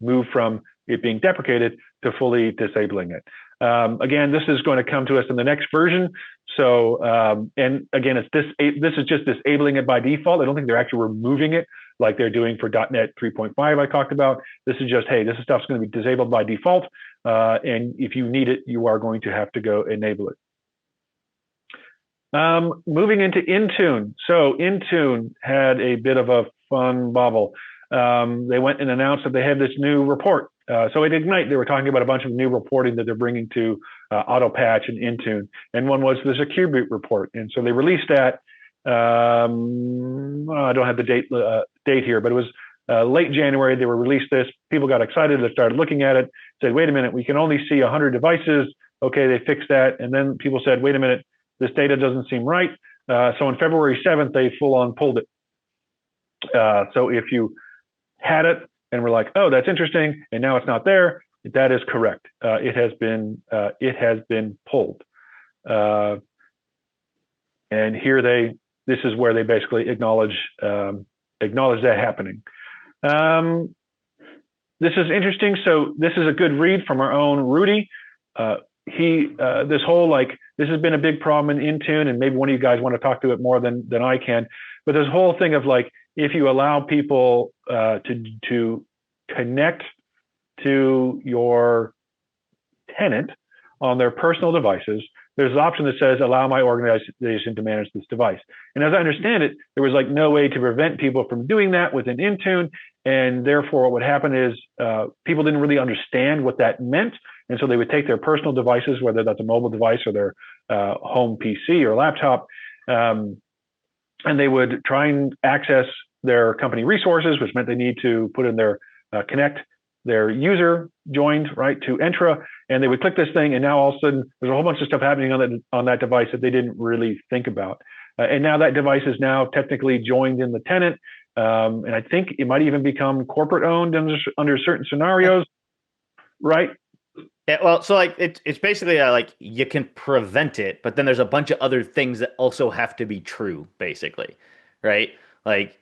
move from it being deprecated to fully disabling it. Again, this is going to come to us in the next version. So, and again, this is just disabling it by default. I don't think they're actually removing it like they're doing for .NET 3.5 I talked about. This is just, hey, this stuff's going to be disabled by default. And if you need it, you are going to have to go enable it. Moving into Intune. So Intune had a bit of a fun bobble. They went and announced that they had this new report. So at Ignite, they were talking about a bunch of new reporting that they're bringing to AutoPatch and Intune. And one was the Secure Boot report. And so they released that. I don't have the date here, but it was late January. They released this. People got excited. They started looking at it, said, wait a minute, we can only see 100 devices. Okay, they fixed that. And then people said, wait a minute, this data doesn't seem right. So on February 7th, they full on pulled it. So if you had it and were like, oh, that's interesting, and now it's not there, that is correct. It has been pulled. And here this is where they basically acknowledge that happening. This is interesting. So this is a good read from our own Rudy. This whole, this has been a big problem in Intune, and maybe one of you guys want to talk to it more than I can, but this whole thing of if you allow people to connect to your tenant on their personal devices, there's an option that says, allow my organization to manage this device. And as I understand it, there was no way to prevent people from doing that within Intune. And therefore what would happen is people didn't really understand what that meant. And so they would take their personal devices, whether that's a mobile device or their home PC or laptop, and they would try and access their company resources, which meant they need to put in their connect their user joined right to Entra, and they would click this thing, and now all of a sudden there's a whole bunch of stuff happening on that device that they didn't really think about. And now that device is now technically joined in the tenant, and I think it might even become corporate owned under certain scenarios, right? Yeah, well, so it's basically you can prevent it, but then there's a bunch of other things that also have to be true, basically, right?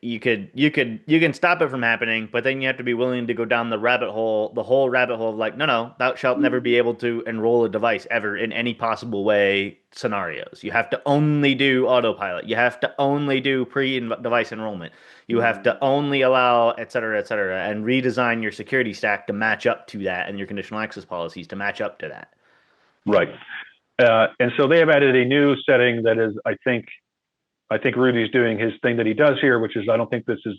You can stop it from happening, but then you have to be willing to go down the whole rabbit hole of no, thou shalt never be able to enroll a device ever in any possible way scenarios. You have to only do autopilot. You have to only do pre-device enrollment. You have to only allow, et cetera, and redesign your security stack to match up to that and your conditional access policies to match up to that. Right. And so they have added a new setting that is, I think Rudy's doing his thing that he does here, which is, I think this is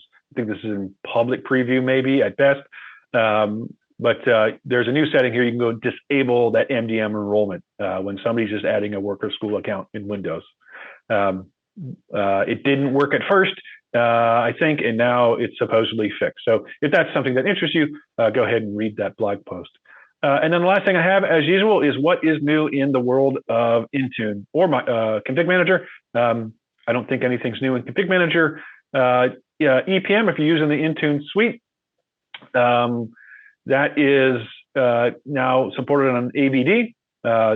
in public preview maybe at best. But there's a new setting here. You can go disable that MDM enrollment when somebody's just adding a work or school account in Windows. It didn't work at first, I think, and now it's supposedly fixed. So if that's something that interests you, go ahead and read that blog post. And then the last thing I have, as usual, is what is new in the world of Intune or my Config Manager. I don't think anything's new in Config Manager. EPM, if you're using the Intune suite, that is now supported on AVD,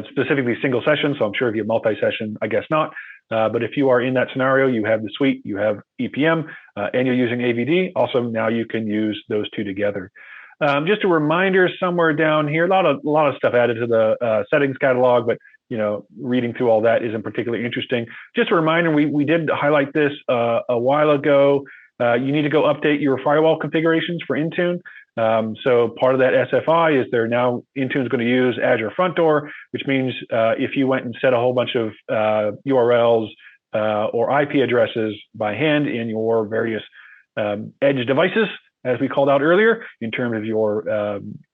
specifically single session. So I'm sure if you have multi-session, I guess not. But if you are in that scenario, you have the suite, you have EPM, and you're using AVD. Also, now you can use those two together. Just a reminder, somewhere down here, a lot of stuff added to the settings catalog, but reading through all that isn't particularly interesting. Just a reminder, we did highlight this a while ago. You need to go update your firewall configurations for Intune. So part of that SFI is Intune's going to use Azure Front Door, which means if you went and set a whole bunch of URLs or IP addresses by hand in your various edge devices, as we called out earlier, in terms of your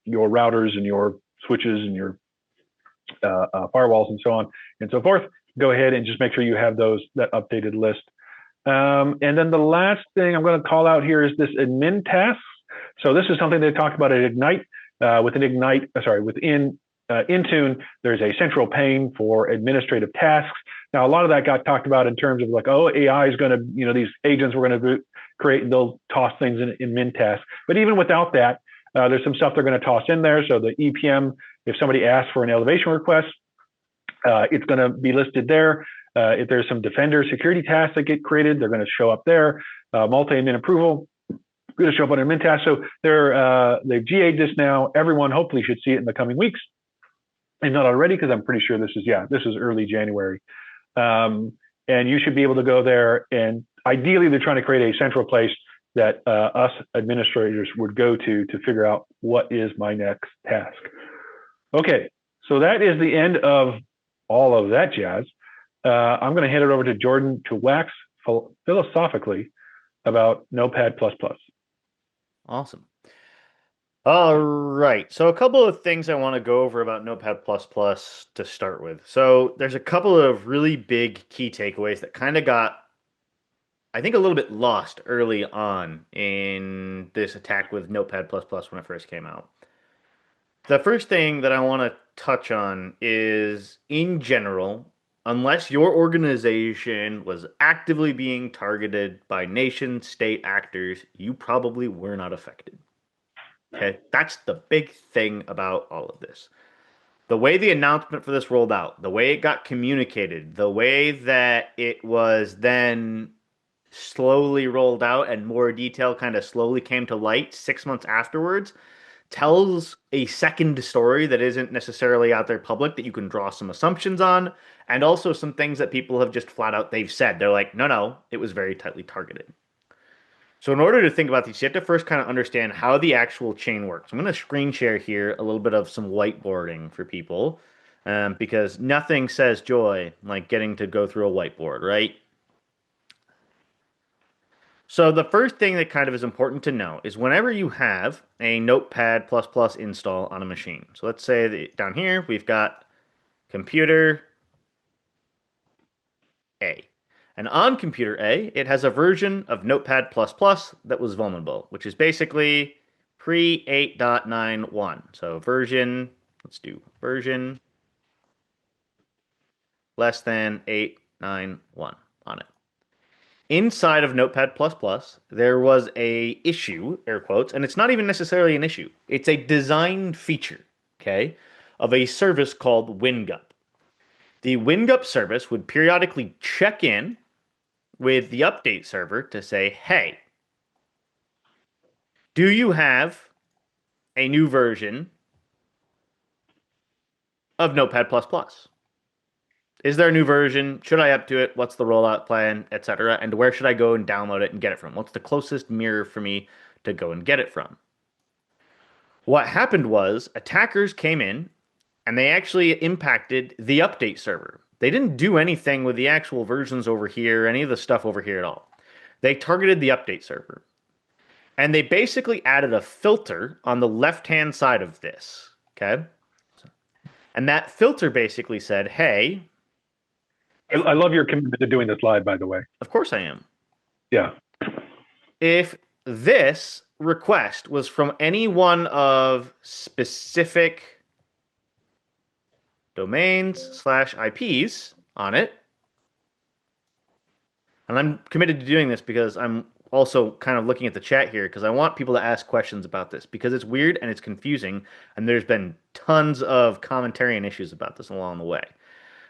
routers and your switches and your firewalls and so on and so forth, go ahead and just make sure you have that updated list. And then the last thing I'm going to call out here is this admin tasks. So this is something they talked about at Ignite. Within Intune, there's a central pane for administrative tasks. Now, a lot of that got talked about in terms of AI is going to, these agents we're going to create, and they'll toss things in min tasks. But even without that, There's some stuff they're going to toss in there. So the EPM, if somebody asks for an elevation request, it's going to be listed there. If there's some Defender security tasks that get created, they're going to show up there. Multi-admin approval, going to show up on admin tasks. So they've GA'd this now. Everyone hopefully should see it in the coming weeks, and not already, because I'm pretty sure this is early January. And you should be able to go there, and ideally they're trying to create a central place that us administrators would go to figure out what is my next task. Okay, so that is the end of all of that jazz. I'm going to hand it over to Jordan to wax philosophically about Notepad++. Awesome. All right. So a couple of things I want to go over about Notepad++ to start with. So there's a couple of really big key takeaways that kind of got, I think, a little bit lost early on in this attack with Notepad++ when it first came out. The first thing that I want to touch on is, in general, unless your organization was actively being targeted by nation state actors, you probably were not affected. Okay, that's the big thing about all of this. The way the announcement for this rolled out, the way it got communicated, the way that it was then slowly rolled out and more detail kind of slowly came to light 6 months afterwards, tells a second story that isn't necessarily out there public that you can draw some assumptions on, and also some things that people have just flat out, they've said. They're like, no, it was very tightly targeted. So in order to think about these, you have to first kind of understand how the actual chain works. I'm going to screen share here a little bit of some whiteboarding for people, because nothing says joy like getting to go through a whiteboard, right? So the first thing that kind of is important to know is whenever you have a Notepad++ install on a machine. So let's say that down here we've got computer A. And on computer A, it has a version of Notepad++ that was vulnerable, which is basically pre 8.91. So version, let's do version less than 891 on it. Inside of Notepad++, there was a issue, air quotes, and it's not even necessarily an issue. It's a design feature, okay, of a service called WinGup. The WinGup service would periodically check in with the update server to say, hey, do you have a new version of Notepad++? Is there a new version? Should I up to it? What's the rollout plan, etc.? And where should I go and download it and get it from? What's the closest mirror for me to go and get it from? What happened was attackers came in and they actually impacted the update server. They didn't do anything with the actual versions over here, any of the stuff over here at all. They targeted the update server. And they basically added a filter on the left-hand side of this, okay? And that filter basically said, hey... I love your commitment to doing this live, by the way. Of course I am. Yeah. If this request was from any one of specific domains/IPs on it, and I'm committed to doing this because I'm also kind of looking at the chat here because I want people to ask questions about this because it's weird and it's confusing, and there's been tons of commentary and issues about this along the way.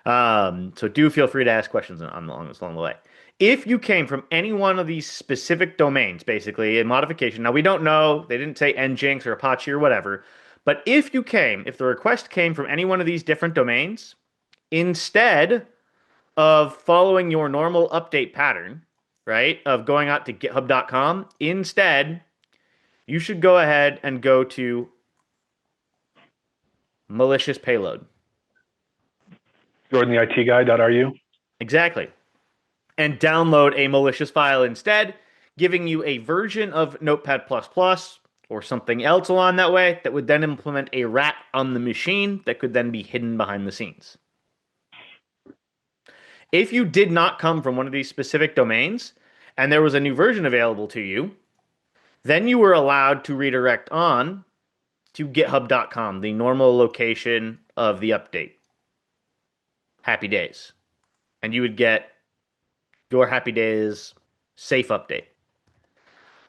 So do feel free to ask questions along the way. If you came from any one of these specific domains, basically a modification, now we don't know, they didn't say Nginx or Apache or whatever, but if the request came from any one of these different domains, instead of following your normal update pattern, right, of going out to github.com, instead, you should go ahead and go to malicious payload. Jordan, the IT guy.ru. Exactly. And download a malicious file instead, giving you a version of Notepad++ or something else along that way that would then implement a rat on the machine that could then be hidden behind the scenes. If you did not come from one of these specific domains and there was a new version available to you, then you were allowed to redirect on to github.com, the normal location of the update. Happy days. And you would get your Happy Days safe update.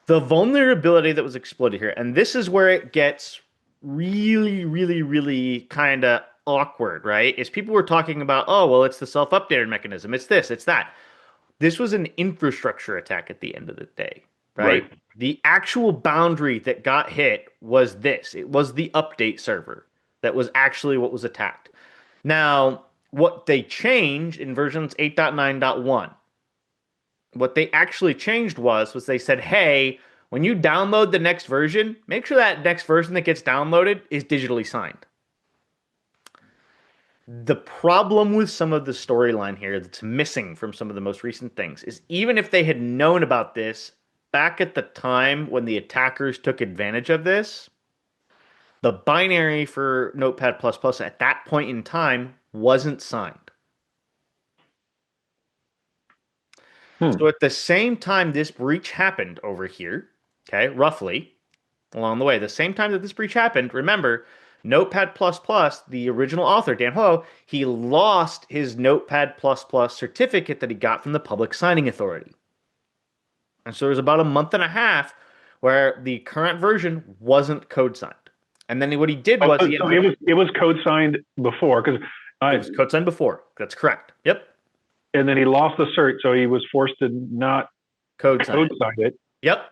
The vulnerability that was exploited here, and this is where it gets really, really, really kind of awkward, right? Is people were talking about, oh, well, it's the self-updated mechanism. It's this, it's that. This was an infrastructure attack at the end of the day, right? The actual boundary that got hit was this. It was the update server that was actually what was attacked. Now, what they changed in versions 8.9.1, what they actually changed was they said, hey, when you download the next version, make sure that next version that gets downloaded is digitally signed. The problem with some of the storyline here that's missing from some of the most recent things is even if they had known about this back at the time when the attackers took advantage of this, the binary for Notepad++ at that point in time wasn't signed. So at the same time this breach happened over here, okay, roughly along the way, the same time that this breach happened, remember, Notepad++, the original author, Dan Ho, he lost his Notepad++ certificate that he got from the Public Signing Authority. And so there was about a month and a half where the current version wasn't code signed. And then what he did was... it was code signed before, because... It was code signed before. That's correct. Yep. And then he lost the cert, so he was forced to not code sign it. Yep.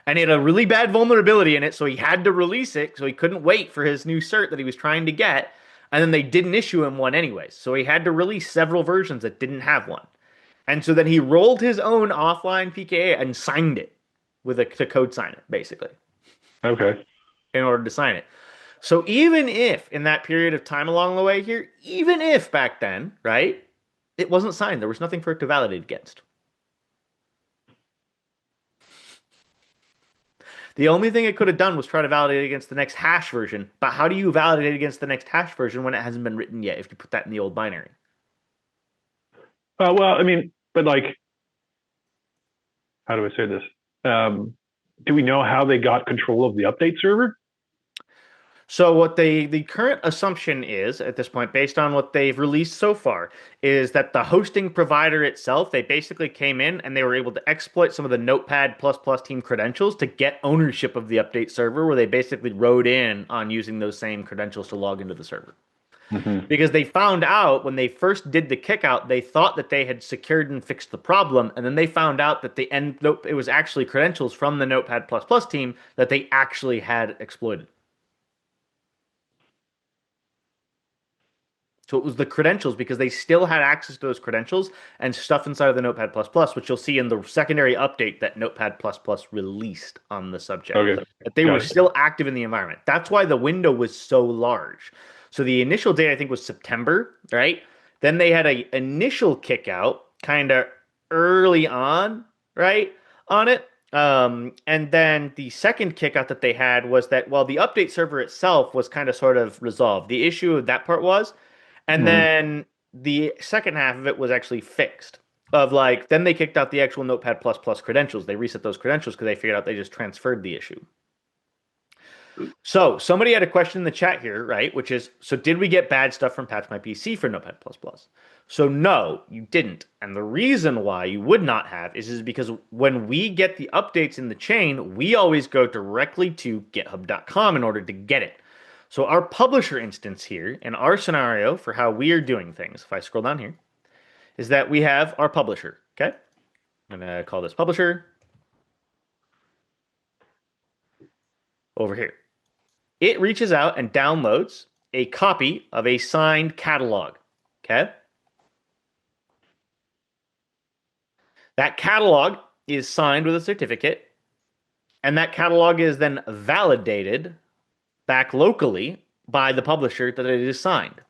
And it had a really bad vulnerability in it, so he had to release it, so he couldn't wait for his new cert that he was trying to get. And then they didn't issue him one anyways. So he had to release several versions that didn't have one. And so then he rolled his own offline PKA and signed it to code sign it, basically. Okay. In order to sign it. So even if in that period of time along the way here, even if back then, right, it wasn't signed, there was nothing for it to validate against. The only thing it could have done was try to validate against the next hash version. But how do you validate against the next hash version when it hasn't been written yet if you put that in the old binary? Well, I mean, but like, how do I say this? Do we know how they got control of the update server? So what the current assumption is at this point, based on what they've released so far, is that the hosting provider itself, they basically came in and they were able to exploit some of the Notepad++ team credentials to get ownership of the update server, where they basically rode in on using those same credentials to log into the server. Mm-hmm. Because they found out when they first did the kickout, they thought that they had secured and fixed the problem, and then they found out that it was actually credentials from the Notepad++ team that they actually had exploited. So it was the credentials, because they still had access to those credentials and stuff inside of the Notepad++, which you'll see in the secondary update that Notepad++ released on the subject. Okay. That they were still active in the environment. That's why the window was so large. So the initial date, I think, was September, right? Then they had an initial kick out kind of early on, right, on it. And then the second kick out that they had was that, well, the update server itself was kind of sort of resolved. The issue of that part was... And then the second half of it was actually fixed. Then they kicked out the actual Notepad++ credentials. They reset those credentials because they figured out they just transferred the issue. So somebody had a question in the chat here, right? Which is, so did we get bad stuff from Patch My PC for Notepad++? So no, you didn't. And the reason why you would not have is because when we get the updates in the chain, we always go directly to github.com in order to get it. So our publisher instance here, in our scenario for how we are doing things, if I scroll down here, is that we have our publisher, okay? I'm going to call this publisher over here. It reaches out and downloads a copy of a signed catalog, okay? That catalog is signed with a certificate, and that catalog is then validated back locally by the publisher that it is signed.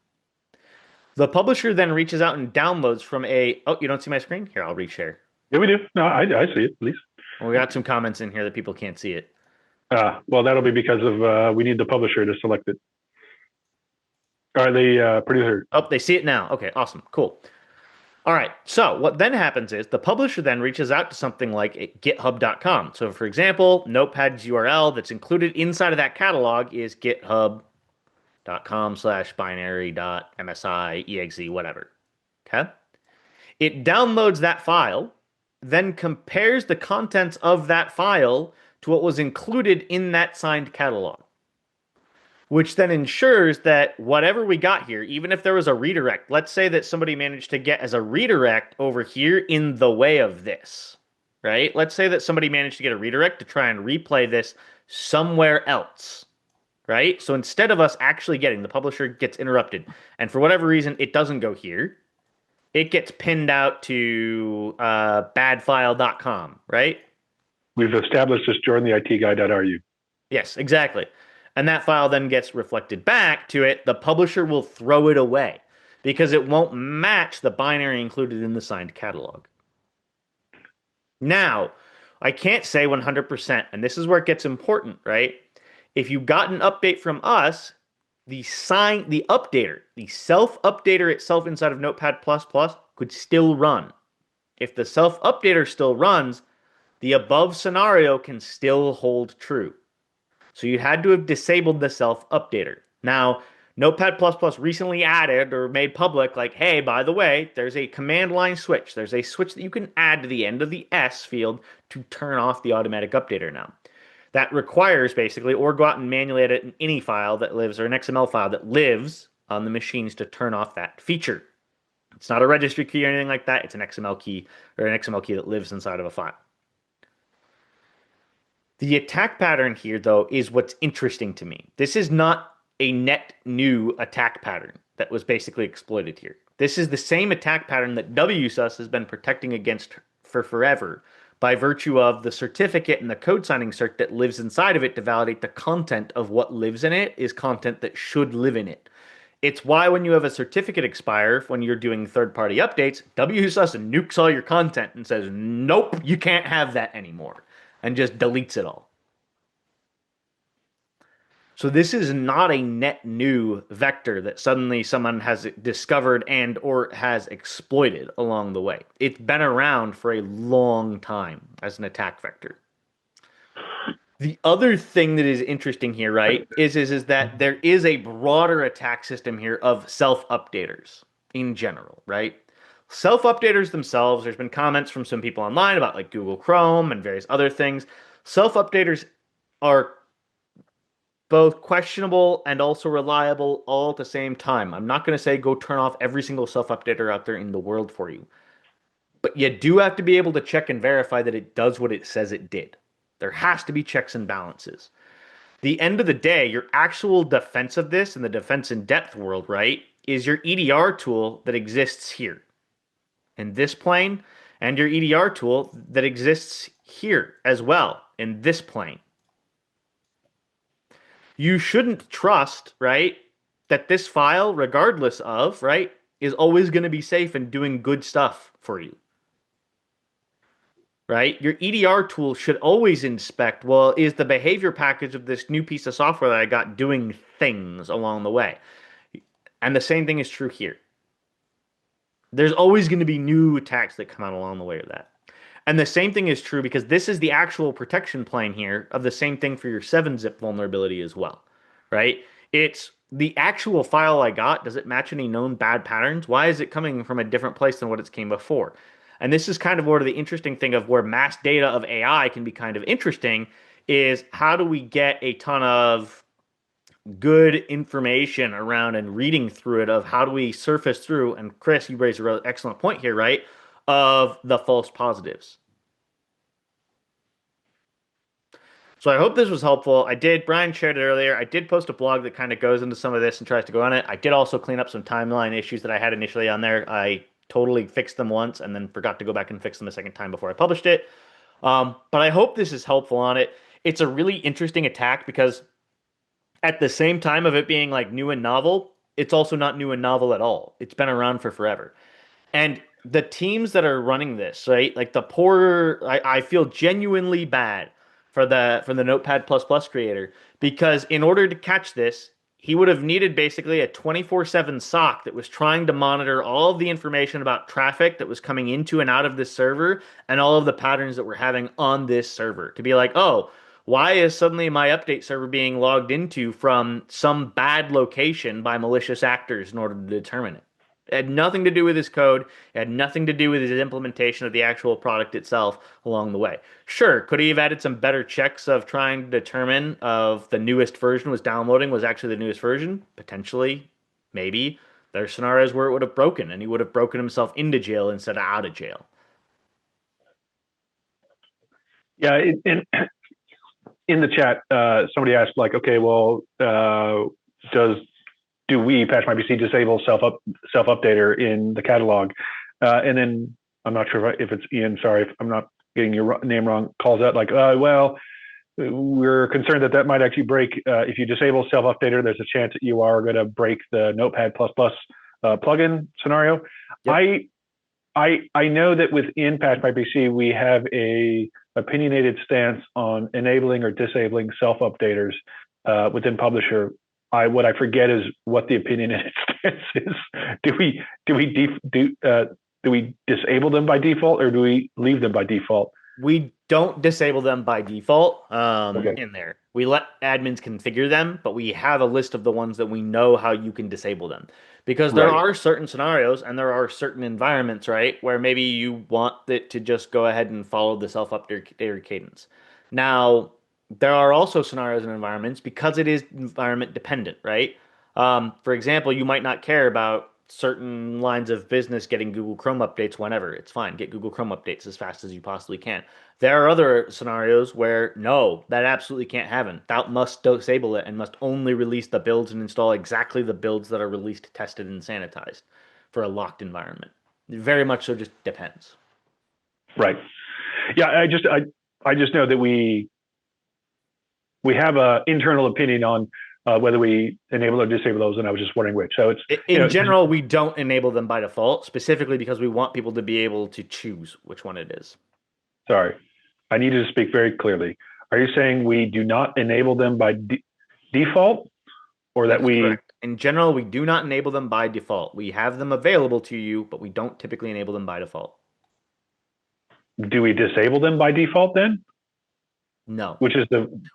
The publisher then reaches out and downloads from oh, you don't see my screen? Here, I'll reshare. Yeah, we do. No, I see it, please. Well, we got some comments in here that people can't see it. Well, that'll be because of we need the publisher to select it. Or the producer. Oh, they see it now. Okay, awesome. Cool. All right, so what then happens is the publisher then reaches out to something like github.com. So for example, Notepad's URL that's included inside of that catalog is github.com/binary.msi.exe, whatever. Okay? It downloads that file then compares the contents of that file to what was included in that signed catalog, which then ensures that whatever we got here, even if there was a redirect, let's say that somebody managed to get as a redirect over here in the way of this, right? Let's say that somebody managed to get a redirect to try and replay this somewhere else, right? So instead of us actually getting, the publisher gets interrupted, and for whatever reason, it doesn't go here. It gets pinned out to badfile.com, right? We've established this, Jordan, the IT guy.ru. Yes, exactly. And that file then gets reflected back to it. The publisher will throw it away because it won't match the binary included in the signed catalog. Now, I can't say 100%, and this is where it gets important, right? If you got an update from us, the updater, the self-updater itself inside of Notepad++ could still run. If the self-updater still runs, the above scenario can still hold true. So you had to have disabled the self-updater. Now, Notepad++ recently added or made public, like, hey, by the way, there's a command line switch. There's a switch that you can add to the end of the S field to turn off the automatic updater now. That requires basically, or go out and manually edit an INI file that lives, or an XML file that lives on the machines to turn off that feature. It's not a registry key or anything like that. It's an XML key, or an XML key that lives inside of a file. The attack pattern here, though, is what's interesting to me. This is not a net new attack pattern that was basically exploited here. This is the same attack pattern that WSUS has been protecting against for forever by virtue of the certificate and the code signing cert that lives inside of it to validate the content of what lives in it is content that should live in it. It's why when you have a certificate expire, when you're doing third-party updates, WSUS nukes all your content and says, nope, you can't have that anymore, and just deletes it all. So this is not a net new vector that suddenly someone has discovered and or has exploited along the way. It's been around for a long time as an attack vector. The other thing that is interesting here, right, is that there is a broader attack system here of self-updaters in general, right? Self-updaters themselves, there's been comments from some people online about like Google Chrome and various other things. Self-updaters are both questionable and also reliable all at the same time. I'm not going to say go turn off every single self-updater out there in the world for you. But you do have to be able to check and verify that it does what it says it did. There has to be checks and balances. The end of the day, your actual defense of this in the defense in depth world, right, is your EDR tool that exists here in this plane, and your EDR tool that exists here as well in this plane. You shouldn't trust, right, that this file, regardless of, right, is always going to be safe and doing good stuff for you. Right? Your EDR tool should always inspect, well, is the behavior package of this new piece of software that I got doing things along the way? And the same thing is true here. There's always going to be new attacks that come out along the way of that. And the same thing is true because this is the actual protection plane here of the same thing for your 7-zip vulnerability as well, right? It's the actual file I got. Does it match any known bad patterns? Why is it coming from a different place than what it's came before? And this is kind of where the interesting thing of where mass data of AI can be kind of interesting is how do we get a ton of good information around and reading through it of how do we surface through, and Chris, you raised a really excellent point here, right? Of the false positives. So I hope this was helpful. Brian shared it earlier. I did post a blog that kind of goes into some of this and tries to go on it. I did also clean up some timeline issues that I had initially on there. I totally fixed them once and then forgot to go back and fix them a second time before I published it. But I hope this is helpful on it. It's a really interesting attack because at the same time of it being like new and novel, it's also not new and novel at all. It's been around for forever. And the teams that are running this, right? Like the poor, I feel genuinely bad for the Notepad++ creator because in order to catch this, he would have needed basically a 24/7 SOC that was trying to monitor all of the information about traffic that was coming into and out of this server and all of the patterns that we're having on this server to be like, oh, why is suddenly my update server being logged into from some bad location by malicious actors in order to determine it? It had nothing to do with his code. It had nothing to do with his implementation of the actual product itself along the way. Sure, could he have added some better checks of trying to determine if the newest version was downloading was actually the newest version? Potentially, maybe. There are scenarios where it would have broken and he would have broken himself into jail instead of out of jail. Yeah, in the chat, somebody asked like, okay, well, do we Patch My PC disable self updater in the catalog? And then I'm not sure if it's Ian. Sorry if I'm not getting your name wrong. Calls out like, well, we're concerned that might actually break. If you disable self updater, there's a chance that you are going to break the Notepad plugin scenario. Yep. I know that within Patch My PC we have a opinionated stance on enabling or disabling self updaters within Publisher. What I forget is what the opinionated stance is. Do we disable them by default or do we leave them by default? We don't disable them by default Okay. in there. We let admins configure them, but we have a list of the ones that we know how you can disable them. Because there are certain scenarios and there are certain environments, right, where maybe you want it to just go ahead and follow the self-update cadence. Now, there are also scenarios and environments because it is environment dependent, right? For example, you might not care about certain lines of business getting Google Chrome updates whenever. It's fine. Get Google Chrome updates as fast as you possibly can. There are other scenarios where no, that absolutely can't happen. That must disable it and must only release the builds and install exactly the builds that are released, tested, and sanitized for a locked environment. It very much so just depends. Right. Yeah, I just know that we have an internal opinion on whether we enable or disable those, and I was just wondering which. So it's in general, we don't enable them by default, specifically because we want people to be able to choose which one it is. Sorry, I need you to speak very clearly. Are you saying we do not enable them by default, or that we? Correct. In general, we do not enable them by default. We have them available to you, but we don't typically enable them by default. Do we disable them by default then? No. Which is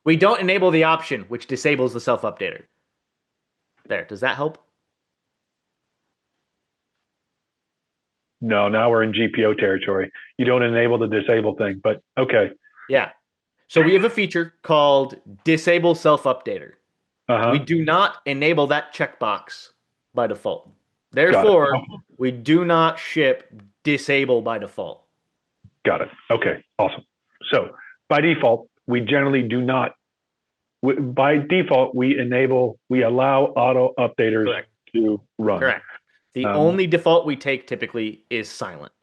we don't enable the option which disables the self-updater. There, does that help? No, now we're in GPO territory. You don't enable the disable thing, but okay. Yeah. So we have a feature called Disable Self-Updater. We do not enable that checkbox by default. Therefore, we do not ship Disable by default. Got it. Okay, awesome. So by default, we generally do not. By default, we allow auto updaters to run. Correct. The only default we take typically is silent.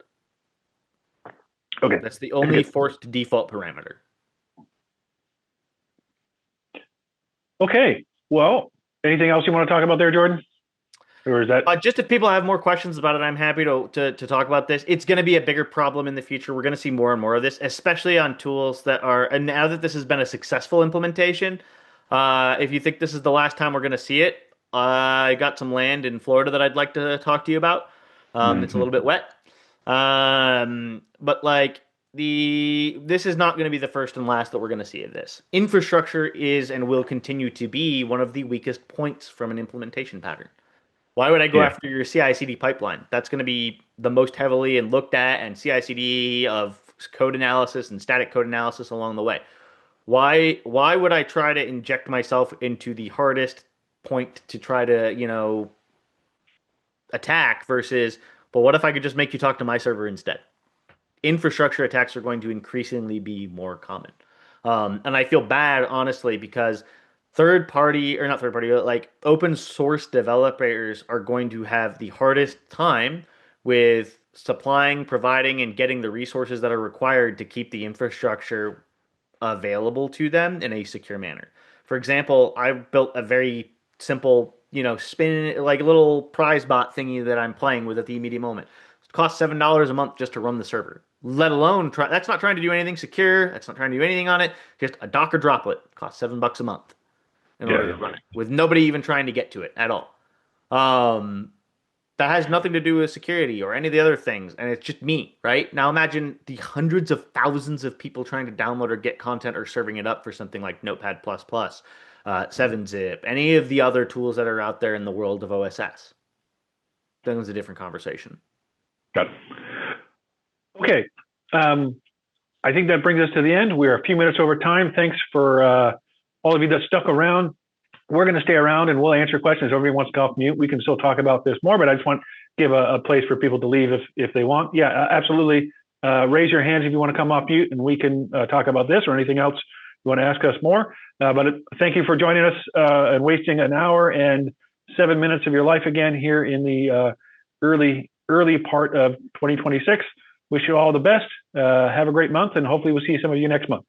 Okay. That's the only forced default parameter. Okay. Well, anything else you want to talk about there, Jordan? Or is that just if people have more questions about it, I'm happy to talk about this. It's going to be a bigger problem in the future. We're going to see more and more of this, especially on tools that are. And now that this has been a successful implementation, if you think this is the last time we're going to see it, I got some land in Florida that I'd like to talk to you about. It's a little bit wet, but like this is not going to be the first and last that we're going to see of this. Infrastructure is and will continue to be one of the weakest points from an implementation pattern. Why would I go after your CI/CD pipeline? That's going to be the most heavily and looked at, and CI/CD of code analysis and static code analysis along the way. Why would I try to inject myself into the hardest point to try to, attack versus, but what if I could just make you talk to my server instead? Infrastructure attacks are going to increasingly be more common. And I feel bad, honestly, because like open source developers are going to have the hardest time with supplying, providing, and getting the resources that are required to keep the infrastructure available to them in a secure manner. For example, I built a very simple, spin like a little prize bot thingy that I'm playing with at the immediate moment. It costs $7 a month just to run the server. Let alone that's not trying to do anything secure. That's not trying to do anything on it. Just a Docker droplet costs $7 a month in order to run it, with nobody even trying to get to it at all. That has nothing to do with security or any of the other things, and it's just me, right? Now imagine the hundreds of thousands of people trying to download or get content or serving it up for something like Notepad++, 7-Zip, any of the other tools that are out there in the world of OSS. then it's a different conversation. Got it. Okay. I think that brings us to the end. We're a few minutes over time. Thanks for all of you that stuck around. We're going to stay around and we'll answer questions. If everybody wants to go off mute, we can still talk about this more, but I just want to give a place for people to leave if they want. Yeah, absolutely. Raise your hands if you want to come off mute and we can talk about this or anything else you want to ask us more. But thank you for joining us and wasting an hour and 7 minutes of your life again here in the early part of 2026. Wish you all the best. Have a great month, and hopefully we'll see some of you next month.